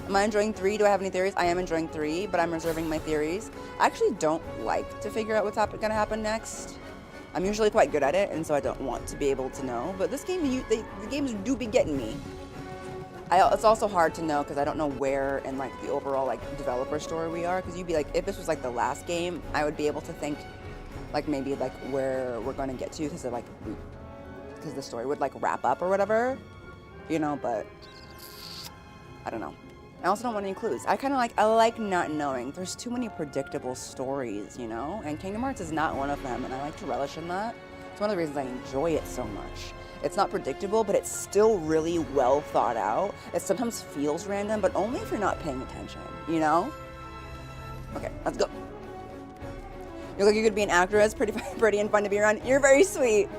Am I enjoying 3? Do I have any theories? I am enjoying 3, but I'm reserving my theories. I actually don't like to figure out what's gonna happen next. I'm usually quite good at it, and so I don't want to be able to know. But this game, the games do be getting me. It's also hard to know because I don't know where in like the overall like developer story we are. Because you'd be like, if this was like the last game, I would be able to think like maybe like where we're gonna get to because the story would like wrap up or whatever, you know. But I don't know. I also don't want any clues. I like not knowing. There's too many predictable stories, you know? And Kingdom Hearts is not one of them, and I like to relish in that. It's one of the reasons I enjoy it so much. It's not predictable, but it's still really well thought out. It sometimes feels random, but only if you're not paying attention, you know? Okay, let's go. You look like you could be an actress, pretty and fun to be around. You're very sweet.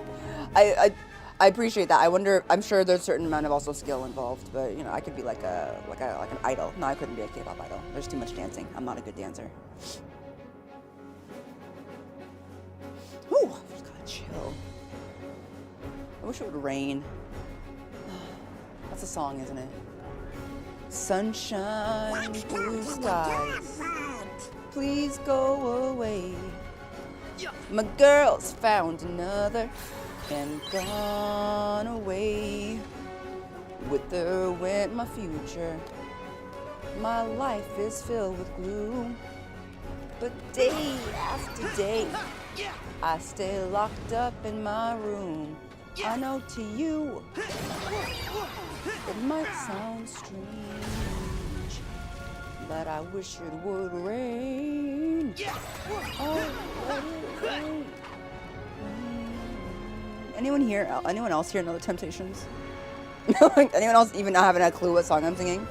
I appreciate that. I wonder, I'm sure there's a certain amount of also skill involved, but you know, I could be like an idol. No, I couldn't be a K-pop idol. There's too much dancing. I'm not a good dancer. Ooh, I just gotta chill. I wish it would rain. That's a song, isn't it? Sunshine, blue skies, please go away. My girl's found another and gone away. With her went my future. My life is filled with gloom. But day after day, I stay locked up in my room. I know to you, it might sound strange, but I wish it would rain. Oh, let it rain. Anyone else here know the Temptations? Anyone else even not having a clue what song I'm singing?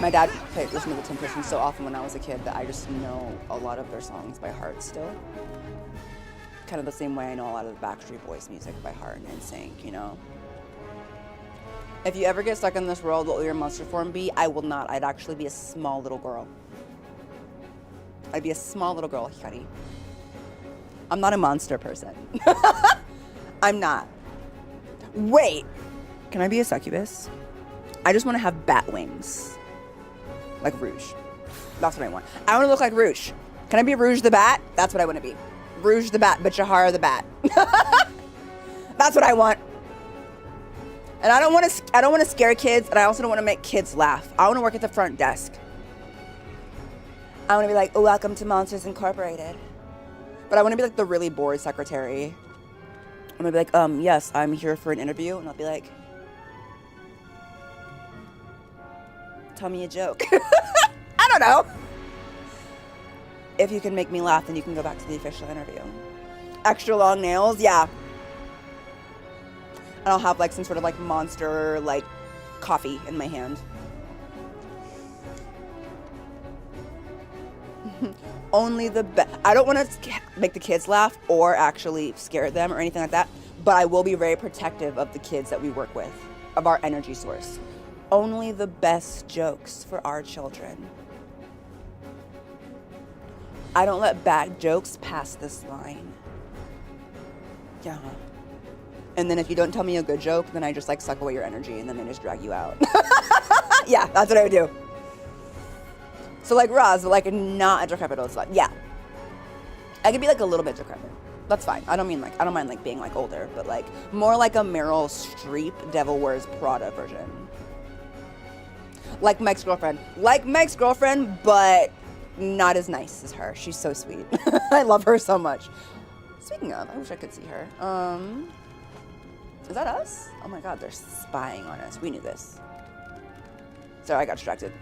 My dad listened to the Temptations so often when I was a kid that I just know a lot of their songs by heart still. Kind of the same way I know a lot of the Backstreet Boys music by heart and NSYNC, you know? If you ever get stuck in this world, what will your monster form be? I will not. I'd actually be a small little girl. I'd be a small little girl, Hikari. I'm not a monster person. I'm not. Wait. Can I be a succubus? I just want to have bat wings. Like Rouge. That's what I want. I want to look like Rouge. Can I be Rouge the Bat? That's what I want to be. Rouge the Bat, but Jahara the Bat. That's what I want. And I don't want to scare kids, and I also don't want to make kids laugh. I want to work at the front desk. I want to be like, oh, welcome to Monsters Incorporated. But I want to be like the really bored secretary. I'm going to be like, yes, I'm here for an interview. And I'll be like, tell me a joke. I don't know. If you can make me laugh, then you can go back to the official interview. Extra long nails, yeah. And I'll have like some sort of like monster like coffee in my hand. Only the best. I don't want to make the kids laugh or actually scare them or anything like that, but I will be very protective of the kids that we work with, of our energy source. Only the best jokes for our children. I don't let bad jokes pass this line. Yeah. And then if you don't tell me a good joke, then I just like suck away your energy and then they just drag you out. Yeah, that's what I would do. So like Roz, but like not a decrepit old slut. Yeah. I could be like a little bit decrepit. That's fine. I don't mind like being like older, but like more like a Meryl Streep Devil Wears Prada version. Like Mike's girlfriend. Like Mike's girlfriend, but not as nice as her. She's so sweet. I love her so much. Speaking of, I wish I could see her. Is that us? Oh my god, they're spying on us. We knew this. Sorry, I got distracted.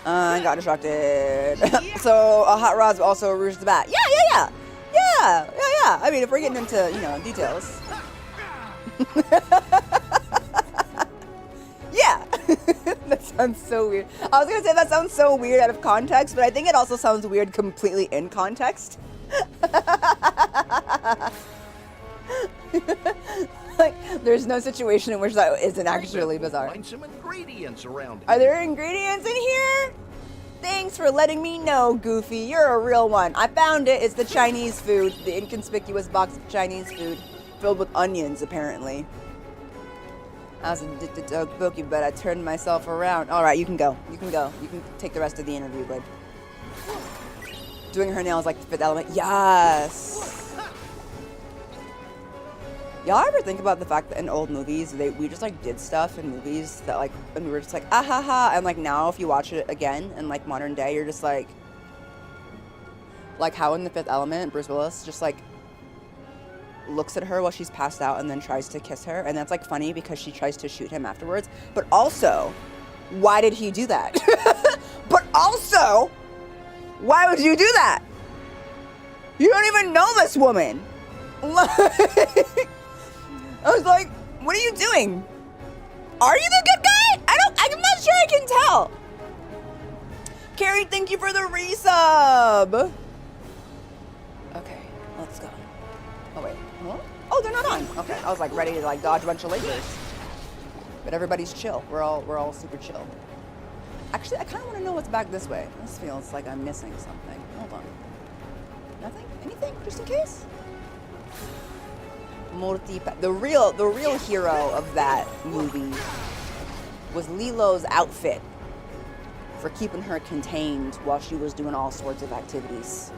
I got distracted. So, Hot Rod's also Rouge the Bat. Yeah. I mean, if we're getting into, you know, details. Yeah. That sounds so weird. I was going to say that sounds so weird out of context, but I think it also sounds weird completely in context. Like, there's no situation in which that isn't actually bizarre. Find some ingredients around here. Are there ingredients in here? Thanks for letting me know, Goofy. You're a real one. I found it. It's the Chinese food. The inconspicuous box of Chinese food filled with onions, apparently. I was addicted to Okie, but I turned myself around. All right, you can go. You can go. You can take the rest of the interview, bud. Doing her nails like the Fifth Element. Yes. Y'all ever think about the fact that in old movies, we just like did stuff in movies that like, and we were just like, ah ha ha, and like now if you watch it again in like modern day, you're just like how in The Fifth Element, Bruce Willis just like looks at her while she's passed out and then tries to kiss her, and that's like funny because she tries to shoot him afterwards, but also, why did he do that? But also, why would you do that? You don't even know this woman. I was like, what are you doing? Are you the good guy? I'm not sure I can tell. Carrie, thank you for the resub. Okay, let's go. Oh, wait. Huh? Oh, they're not on. Okay, I was like ready to like dodge a bunch of lasers. But everybody's chill. We're all super chill. Actually, I kind of want to know what's back this way. This feels like I'm missing something. Hold on. Nothing? Anything? Just in case? The real hero of that movie was Lilo's outfit for keeping her contained while she was doing all sorts of activities.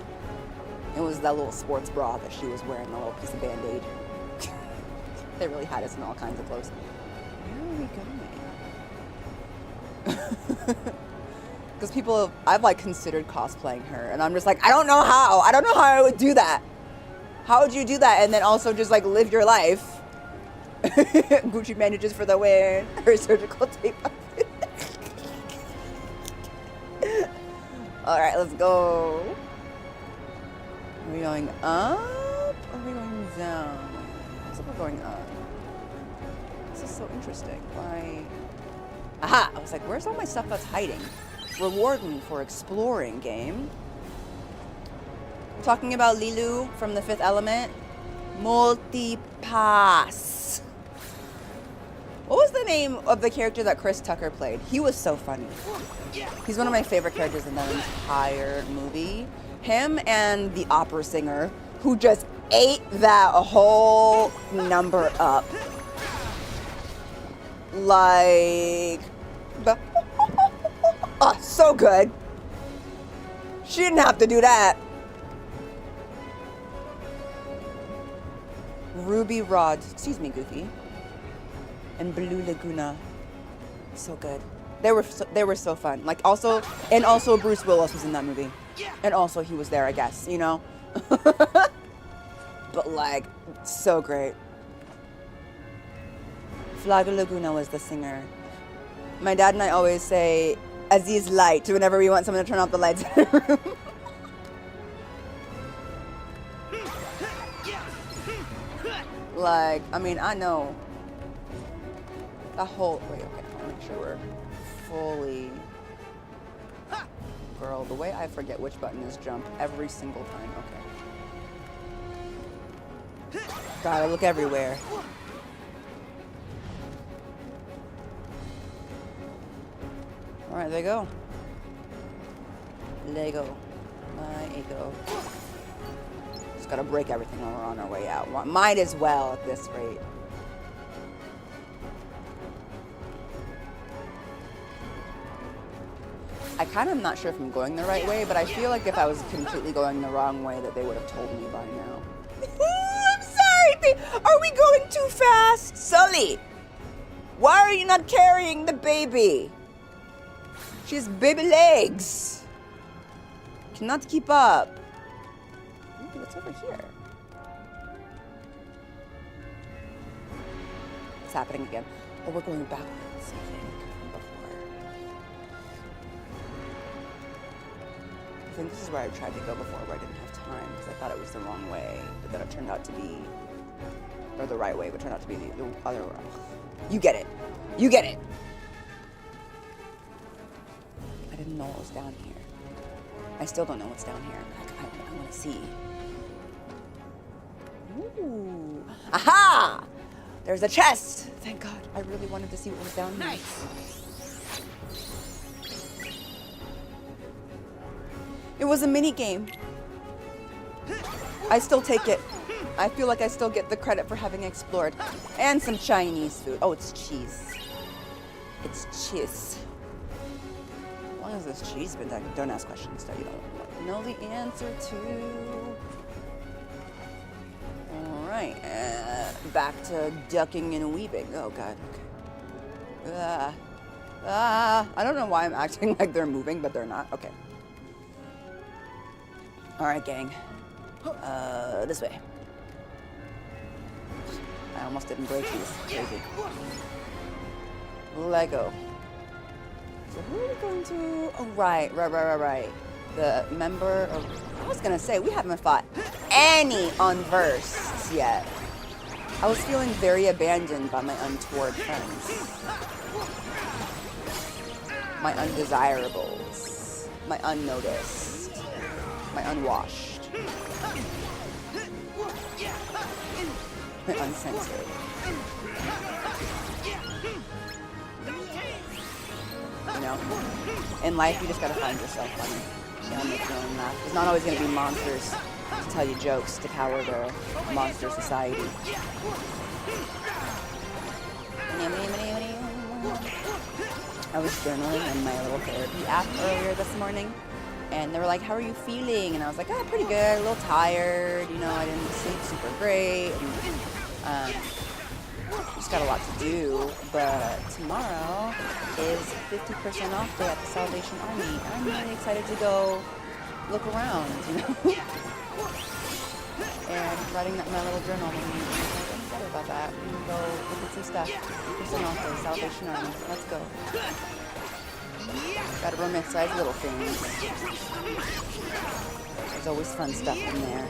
It was that little sports bra that she was wearing, a little piece of Band-Aid. They really had us in all kinds of clothes. Where are we going? Because I've like considered cosplaying her, and I'm just like, I don't know how. I don't know how I would do that. How would you do that and then also just like live your life? Gucci manages for the win. Her surgical tape. All right, let's go. Are we going up or are we going down? Looks like we're going up. This is so interesting. Why? Aha! I was like, where's all my stuff that's hiding? Reward me for exploring, game. Talking about Lilu from The Fifth Element. Multipass. What was the name of the character that Chris Tucker played? He was so funny. He's one of my favorite characters in the entire movie. Him and the opera singer who just ate that whole number up. Like, oh, so good. She didn't have to do that. Ruby Rod, excuse me, Goofy, and Blue Laguna, so good. They were so fun. Like also Bruce Willis was in that movie, and also he was there, I guess, you know. But like, so great. Flaga Laguna was the singer. My dad and I always say Aziz Light whenever we want someone to turn off the lights in the room. Like, I mean, I know the whole, wait, okay, I'll make sure we're fully, girl, the way I forget which button is jump every single time, okay. Gotta look everywhere. All right, there you go. Lego. My ego. just gotta break everything while we're on our way out. Might as well at this rate. I kind of am not sure if I'm going the right way, but I feel like if I was completely going the wrong way that they would have told me by now. I'm sorry, are we going too fast? Sully, why are you not carrying the baby? She has baby legs. Cannot keep up. Ooh, what's over here? It's happening again. Oh, we're going backwards, I think, before. I think this is where I tried to go before, where I didn't have time, because I thought it was the wrong way, but then it turned out to be, or the right way, but turned out to be the other way. You get it. You get it. I didn't know what was down here. I still don't know what's down here. I want to see. Ooh. Aha! There's a chest! Thank God. I really wanted to see what was down here. Nice. It was a mini game. I still take it. I feel like I still get the credit for having explored. And some Chinese food. Oh, it's cheese. It's cheese. As long as this cheese been done, don't ask questions that you don't know the answer to. Alright, back to ducking and weaving. Oh god, okay. I don't know why I'm acting like they're moving, but they're not. Okay. Alright, gang. This way. I almost didn't break these. Crazy. Lego. So who are we going to? Oh, right. The member of... I was gonna say, we haven't fought any unversed yet. I was feeling very abandoned by my untoward friends. My undesirables. My unnoticed. My unwashed. My uncensored. You know? In life, you just gotta find yourself funny. And make your own laugh. There's not always gonna be monsters to tell you jokes to power the monster society. I was journaling in my little therapy app earlier this morning, and they were like, how are you feeling? And I was like, oh, pretty good, a little tired, you know, I didn't sleep super great, and just got a lot to do, but tomorrow is 50% off day at the Salvation Army. I'm really excited to go look around, you know? And writing that in my little journal, I'm excited about that. We can go look at some stuff. 50% off day, Salvation Army. Let's go. Gotta romanticize little things. There's always fun stuff in there.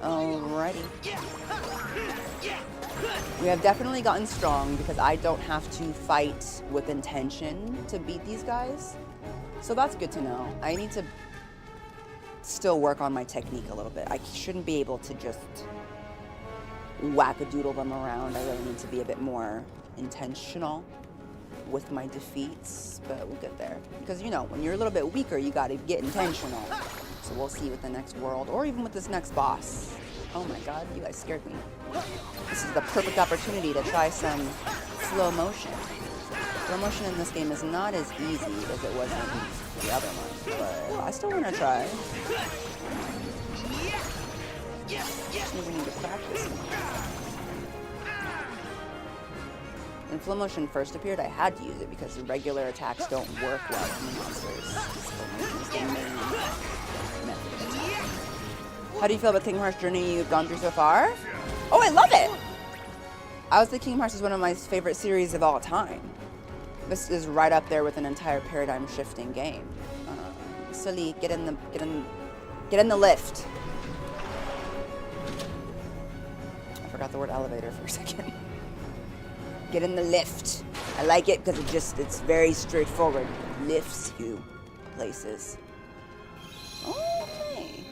Alrighty. We have definitely gotten strong because I don't have to fight with intention to beat these guys. So that's good to know. I need to still work on my technique a little bit. I shouldn't be able to just whack-a-doodle them around. I really need to be a bit more intentional with my defeats, but we'll get there. Because, you know, when you're a little bit weaker, you gotta get intentional. So we'll see with the next world, or even with this next boss. Oh my god, you guys scared me. This is the perfect opportunity to try some slow motion. Slow motion in this game is not as easy as it was in the other one, but I still want to try. Just need to practice. When slow motion first appeared, I had to use it because the regular attacks don't work well on the monsters. Slow motion is the main method of attack. How do you feel about the Kingdom Hearts journey you've gone through so far? Oh, I love it! I would say Kingdom Hearts is one of my favorite series of all time. This is right up there with an entire paradigm-shifting game. Sully, get in the lift. I forgot the word elevator for a second. Get in the lift. I like it because it's very straightforward. It lifts you places. Okay.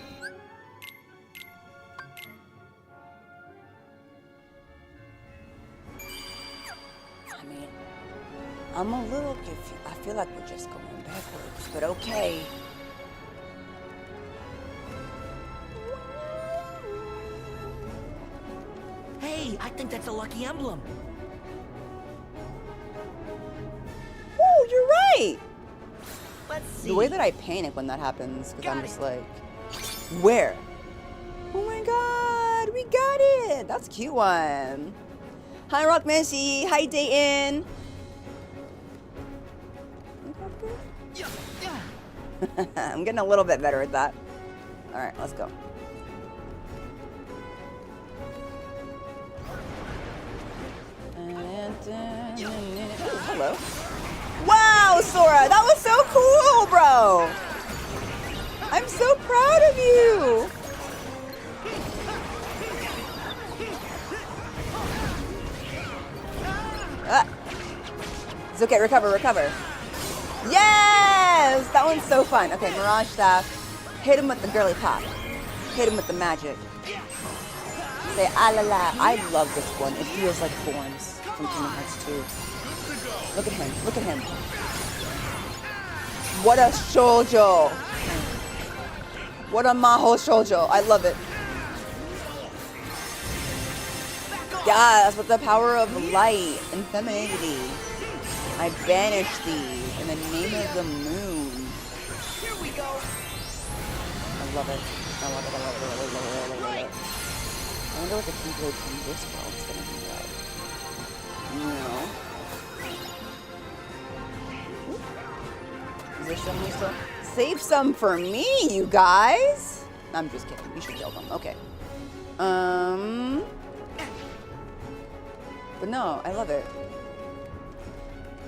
I'm a little confused. I feel like we're just going backwards, but okay. I think that's a lucky emblem. Oh, you're right. Let's see. The way that I panic when that happens, because I'm Got just it. like, where? Oh my god, we got it. That's a cute one. Hi, Rock Missy. Hi, Dayton. I'm getting a little bit better at that. All right, let's go. Oh, hello. Wow, Sora, that was so cool, bro. I'm so proud of you. Ah. It's okay, recover, recover. Yes! That one's so fun. Okay, Mirage Staff. Hit him with the girly pop. Hit him with the magic. Say ah la la. I love this one. It feels like Thorns from Kingdom Hearts 2. Look at him. Look at him. What a shoujo. What a maho shoujo. I love it. Yes, with the power of light and femininity. I banish thee in the name of the moon. Here we go. I love it. I love it. I love it. I love it. I love it. I love it. I wonder what the Keyblade from this world's gonna be like. You know? Is there some new stuff? Save some for me, you guys. I'm just kidding. You should kill them. Okay. But no, I love it.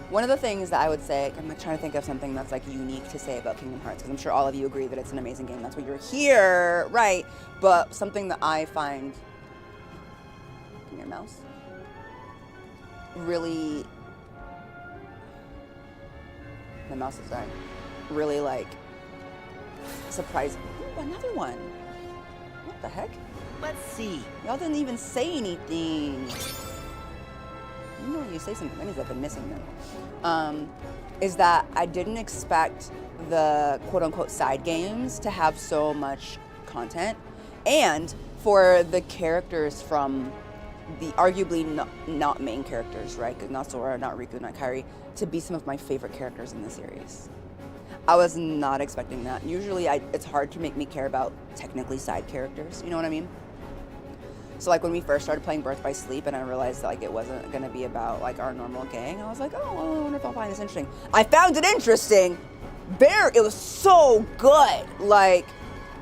One of the things that I would say, I'm trying to think of something that's like unique to say about Kingdom Hearts, because I'm sure all of you agree that it's an amazing game. That's why you're here, right? But something that I find, come here, mouse, really, my mouse is dying, really like surprising. Ooh, another one. What the heck? Let's see. Y'all didn't even say anything. You know, you say something, that means I've been missing them. Is that I didn't expect the quote-unquote side games to have so much content, and for the characters from the arguably not main characters, right? Not Sora, not Riku, not Kairi, to be some of my favorite characters in the series. I was not expecting that. Usually it's hard to make me care about technically side characters, you know what I mean? So like when we first started playing Birth by Sleep and I realized that like it wasn't gonna be about like our normal gang, I was like, oh, I wonder if I'll find this interesting. I found it interesting. It was so good. Like,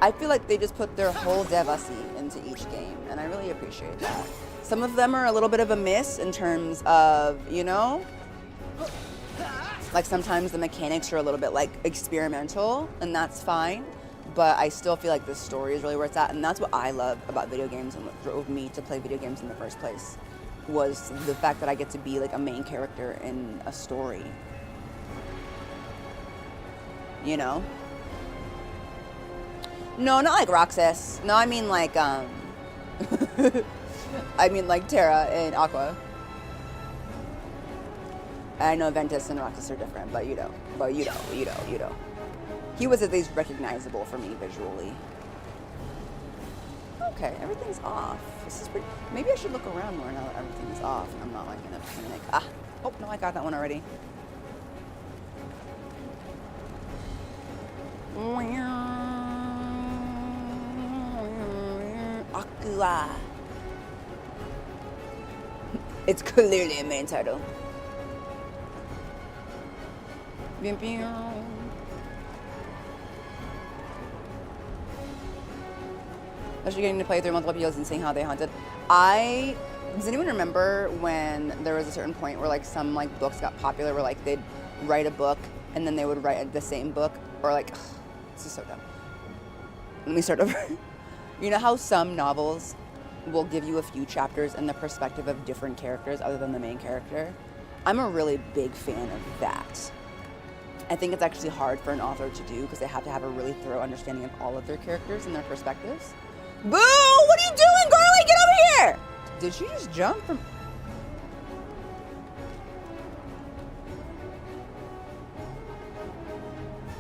I feel like they just put their whole devassi into each game, and I really appreciate that. Some of them are a little bit of a miss in terms of, you know, like sometimes the mechanics are a little bit like experimental, and that's fine. But I still feel like the story is really where it's at, and that's what I love about video games and what drove me to play video games in the first place, was the fact that I get to be like a main character in a story. You know? No, not like Roxas. No, I mean like, I mean like Terra and Aqua. I know Ventus and Roxas are different, but you know. He was at least recognizable for me visually. Okay, everything's off. This is pretty. Maybe I should look around more now that everything's off and I'm not like in a panic. Ah, oh no, I got that one already. Aqua. It's clearly a main title. Especially getting to play through multiple episodes and seeing how they haunted. Does anyone remember when there was a certain point where like some like books got popular where like they'd write a book and then they would write the same book, or like, ugh, this is so dumb. Let me start over. You know how some novels will give you a few chapters in the perspective of different characters other than the main character? I'm a really big fan of that. I think it's actually hard for an author to do because they have to have a really thorough understanding of all of their characters and their perspectives. Boo! What are you doing, girlie? Get over here! Did she just jump from...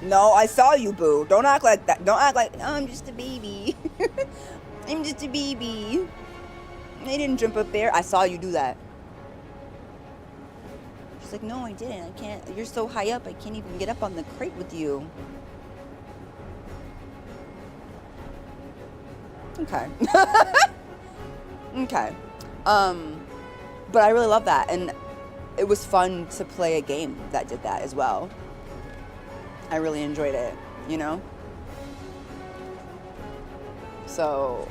No, I saw you, Boo. Don't act like that. Don't act like, oh, I'm just a baby. I'm just a baby. They didn't jump up there. I saw you do that. She's like, no, I didn't. I can't. You're so high up. I can't even get up on the crate with you. Okay. Okay. But I really love that. And it was fun to play a game that did that as well. I really enjoyed it, you know? So,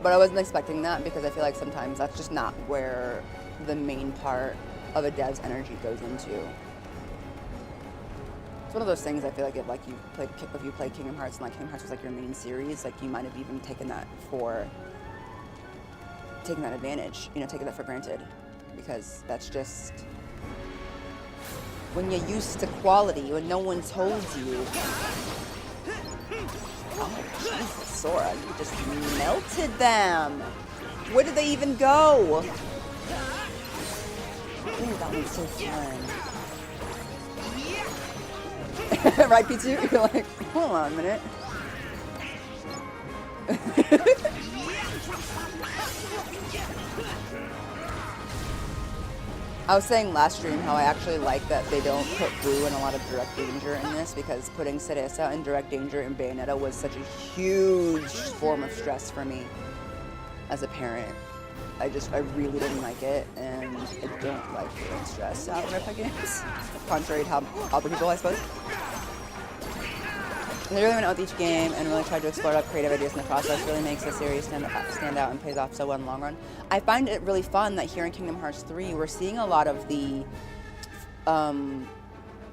but I wasn't expecting that because I feel like sometimes that's just not where the main part of a dev's energy goes into. It's one of those things I feel like if you play Kingdom Hearts and like Kingdom Hearts was like your main series, like you might have even taken that advantage, you know, taking that for granted, because that's just when you're used to quality, when no one told you. Oh, Jesus, Sora, you just melted them. Where did they even go? Ooh, that one's so fun. Right, P2? You're like, hold on a minute. I was saying last stream how I actually like that they don't put Boo in a lot of direct danger in this, because putting Cereza in direct danger in Bayonetta was such a huge form of stress for me as a parent. I really didn't like it, and I don't like feeling stressed out when I play games, contrary to how other people, I suppose. And they really went out with each game and really tried to explore creative ideas in the process. Really makes the series stand out and pays off so well in the long run. I find it really fun that here in Kingdom Hearts 3, we're seeing a lot of the,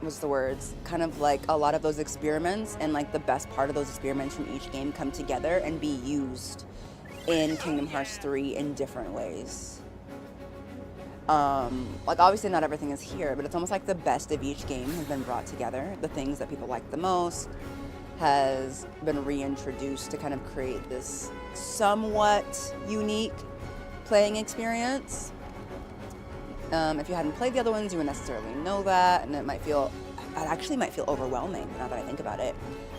what's the words? Kind of like a lot of those experiments and like the best part of those experiments from each game come together and be used in Kingdom Hearts 3 in different ways. Like obviously not everything is here, but it's almost like the best of each game has been brought together. The things that people like the most has been reintroduced to kind of create this somewhat unique playing experience. If you hadn't played the other ones, you would necessarily know that, and it actually might feel overwhelming now that I think about it.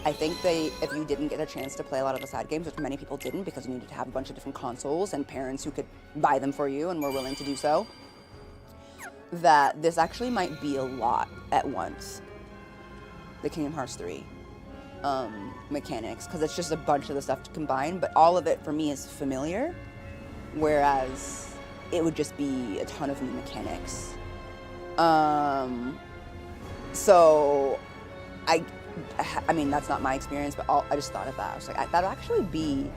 I think if you didn't get a chance to play a lot of the side games, which many people didn't because you needed to have a bunch of different consoles and parents who could buy them for you and were willing to do so, that this actually might be a lot at once, the Kingdom Hearts 3 mechanics, because it's just a bunch of the stuff to combine, but all of it for me is familiar, whereas it would just be a ton of new mechanics. So I mean, that's not my experience, but I just thought of that. I was like, that'd actually be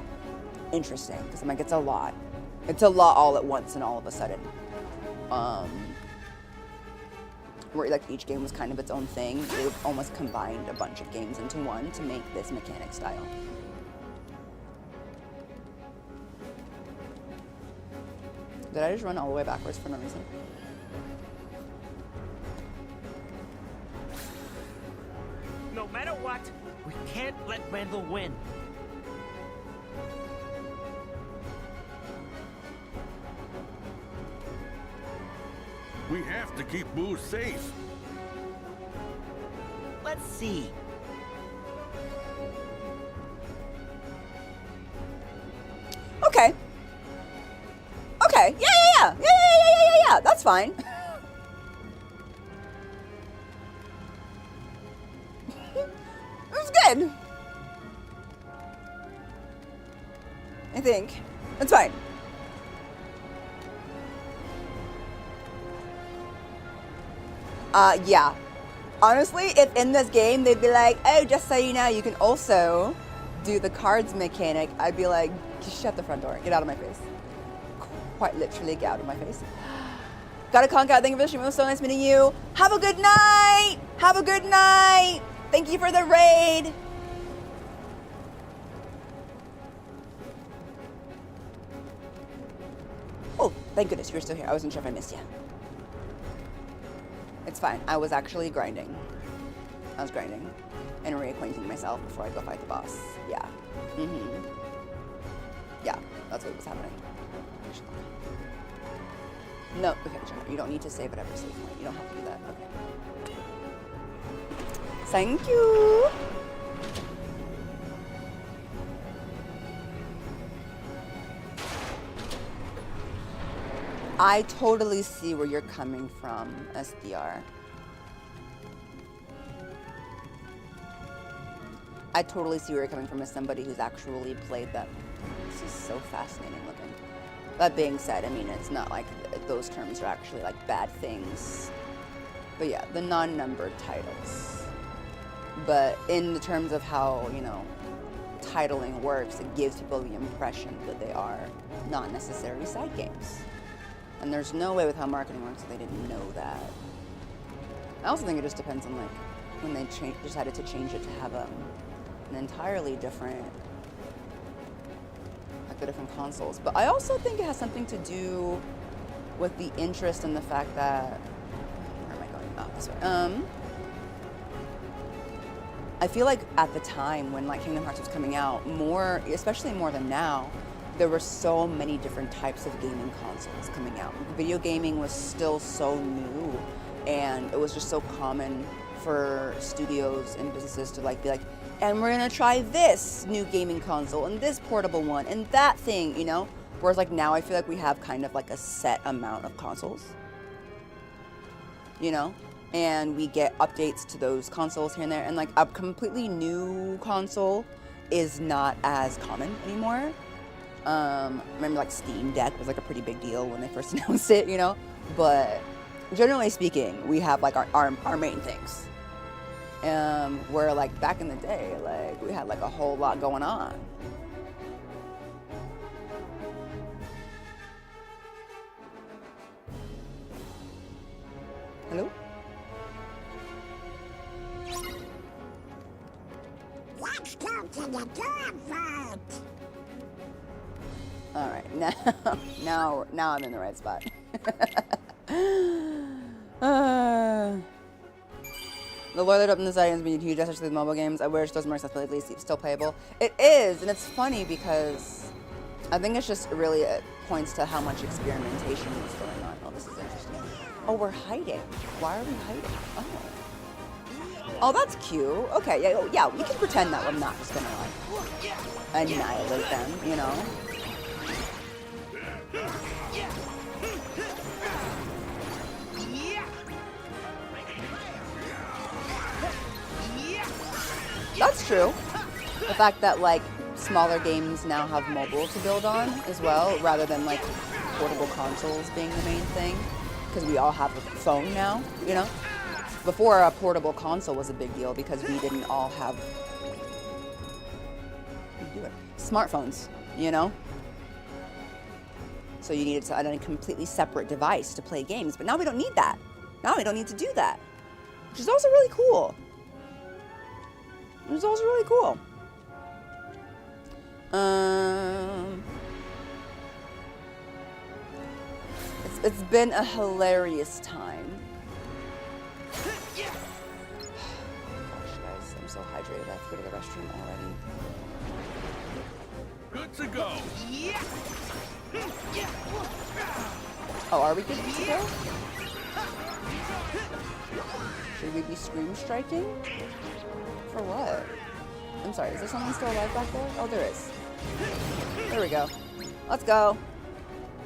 interesting, because I'm like, it's a lot all at once and all of a sudden. Where like each game was kind of its own thing. They've almost combined a bunch of games into one to make this mechanic style. Did I just run all the way backwards for no reason? No matter what, we can't let Randall win. We have to keep Boo safe. Let's see. Okay. Okay. Yeah. That's fine. It was good. I think. It's fine. Yeah. Honestly, if in this game they'd be like, oh, just so you know, you can also do the cards mechanic, I'd be like, just shut the front door. Get out of my face. Quite literally, get out of my face. Gotta conk out. Thank you for the stream. It was so nice meeting you. Have a good night. Have a good night. Thank you for the raid. Oh, thank goodness you were still here. I wasn't sure if I missed you. It's fine. I was actually grinding. I was grinding and reacquainting myself before I go fight the boss. Yeah. Yeah, that's what was happening. No, okay, you don't need to save whatever save point. You don't have to do that. Okay. Thank you. I totally see where you're coming from, SDR. I totally see where you're coming from as somebody who's actually played them. This is so fascinating looking. That being said, I mean, it's not like those terms are actually like bad things. But yeah, the non-numbered titles. But in the terms of how, you know, titling works, it gives people the impression that they are not necessarily side games. And there's no way with how marketing works that they didn't know that. I also think it just depends on like when they decided to change it to have an entirely different, like the different consoles. But I also think it has something to do with the interest and the fact that, where am I going? Oh, this way. I feel like at the time when like Kingdom Hearts was coming out, more, especially more than now, there were so many different types of gaming consoles coming out. Video gaming was still so new, and it was just so common for studios and businesses to like be like, and we're gonna try this new gaming console and this portable one and that thing, you know? Whereas like now I feel like we have kind of like a set amount of consoles, you know? And we get updates to those consoles here and there, and like a completely new console is not as common anymore. Remember like Steam Deck was like a pretty big deal when they first announced it, you know? But generally speaking, we have like our main things. Where like back in the day, like we had like a whole lot going on. Hello? Let's go to the dog vault. All right, now I'm in the right spot. The lore that up in the side has been huge, especially with mobile games. I wish those more accessibility at least still playable. It is, and it's funny because I think it's just really it points to how much experimentation is going on. Oh, this is interesting. Oh, we're hiding. Why are we hiding? Oh. Oh, that's cute. Okay, yeah, we can pretend that we're not just gonna like annihilate them, you know? That's true. The fact that like smaller games now have mobile to build on as well, rather than like portable consoles being the main thing, because we all have a phone now, you know? Before, a portable console was a big deal because we didn't all have smartphones, you know? So you needed to add a completely separate device to play games, but now we don't need that. Now we don't need to do that, which is also really cool. It's also really cool. It's been a hilarious time. Gosh, guys, I'm so hydrated. I have to go to the restroom already. Good to go. Oh, are we good to go? Should we be scream striking? For what? I'm sorry, is there someone still alive back there? Oh, there is. There we go. Let's go.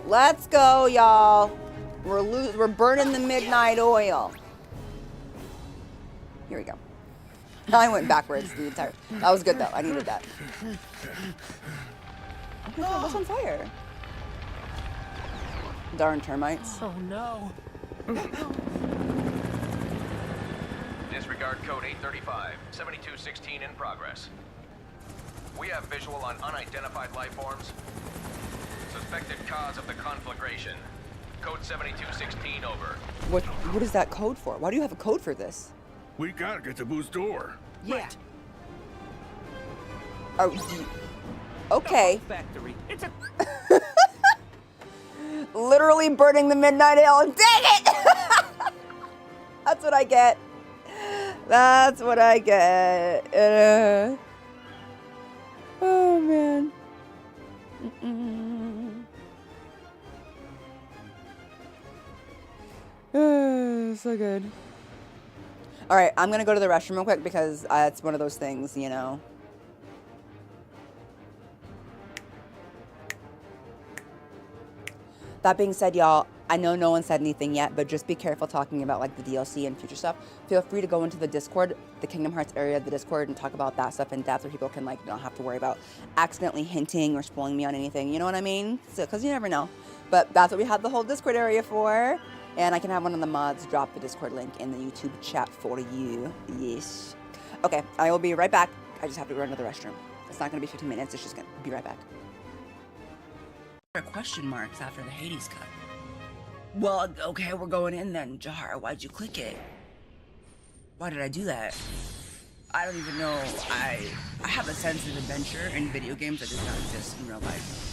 Let's go, y'all. We're burning the midnight oil. Here we go. I went backwards the entire... That was good, though. I needed that. Oh my god, what's on fire? Darn termites. Oh, no. Disregard code 835, 7216 in progress. We have visual on unidentified life forms. Suspected cause of the conflagration. Code 7216 over. What is that code for? Why do you have a code for this? We gotta get to Boo's door. Yeah. Oh, okay. Factory. It's a... Literally burning the midnight oil. Dang it! That's what I get. That's what I get. Oh, man. So good. All right, I'm going to go to the restroom real quick because it's one of those things, you know. That being said, y'all, I know no one said anything yet, but just be careful talking about like the DLC and future stuff. Feel free to go into the Discord, the Kingdom Hearts area of the Discord, and talk about that stuff in depth, where people can like not have to worry about accidentally hinting or spoiling me on anything. You know what I mean? So, because you never know. But that's what we have the whole Discord area for. And I can have one of the mods drop the Discord link in the YouTube chat for you. Yes. Okay, I will be right back. I just have to run to the restroom. It's not going to be 15 minutes. It's just going to be right back. Question marks after the Hades cut. Well, okay, we're going in then. Jahar, why'd you click it? Why did I do that? I don't even know. I have a sense of adventure in video games that does not exist in real life.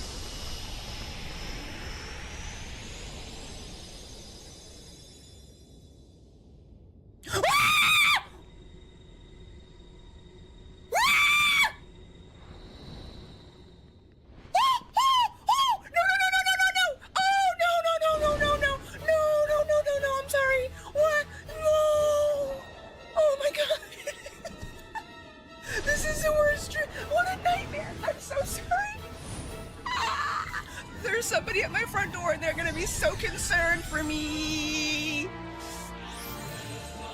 Somebody at my front door and they're gonna be so concerned for me.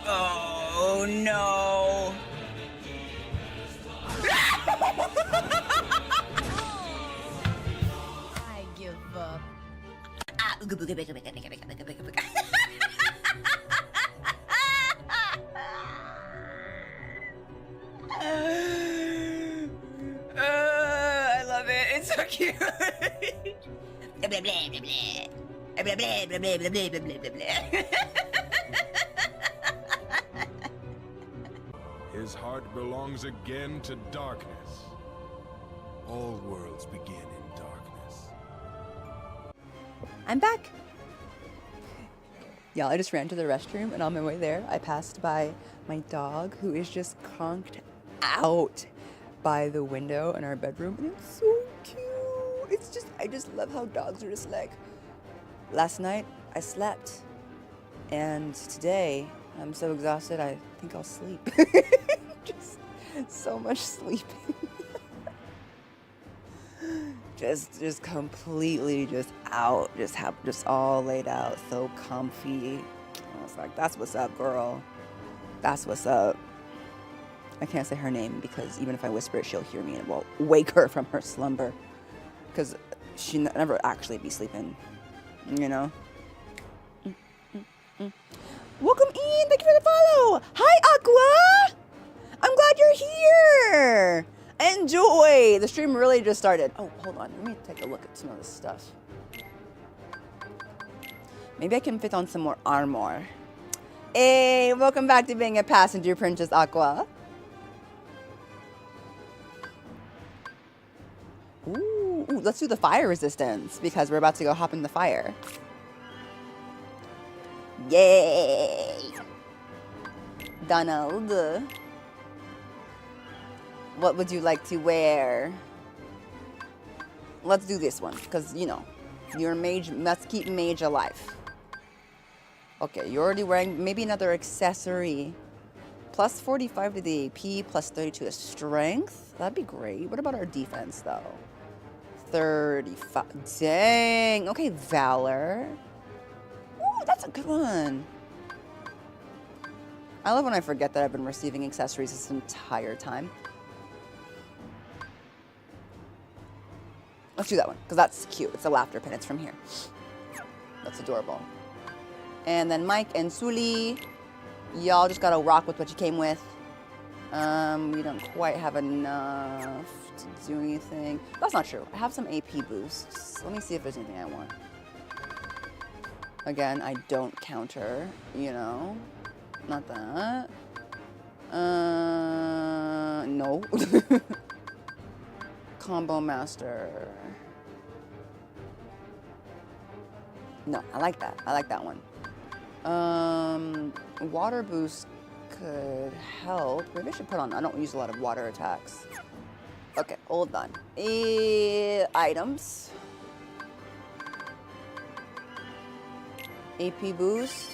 Oh no. I give up. I love it. It's so cute. His heart belongs again to darkness. All worlds begin in darkness. I'm back. Y'all, I just ran to the restroom, and on my way there, I passed by my dog, who is just conked out by the window in our bedroom, and it's so cute. It's just, I just love how dogs are just like, last night I slept, and today I'm so exhausted I think I'll sleep. Just so much sleeping. just completely just out, just all laid out, so comfy. I was like, that's what's up, girl. That's what's up. I can't say her name because even if I whisper it, she'll hear me and it will wake her from her slumber. Because she never actually be sleeping, you know? Welcome in! Thank you for the follow! Hi, Aqua! I'm glad you're here! Enjoy! The stream really just started. Oh, hold on. Let me take a look at some of this stuff. Maybe I can fit on some more armor. Hey, welcome back to being a passenger, Princess Aqua. Ooh, let's do the fire resistance because we're about to go hop in the fire. Yay! Donald, what would you like to wear? Let's do this one because, you know, your mage must keep mage alive. Okay, you're already wearing maybe another accessory. Plus 45 to the AP, plus 32 to strength. That'd be great. What about our defense, though? 35. Dang. Okay, Valor. Ooh, that's a good one. I love when I forget that I've been receiving accessories this entire time. Let's do that one, because that's cute. It's a laughter pin. It's from here. That's adorable. And then Mike and Suli, y'all just gotta rock with what you came with. We don't quite have enough to do anything. That's not true. I have some AP boosts. Let me see if there's anything I want. Again, I don't counter, you know. Not that. No. Combo Master. No, I like that. I like that one. Water boost could help. Maybe I should put on, I don't use a lot of water attacks. Okay, hold on. Items. AP boost.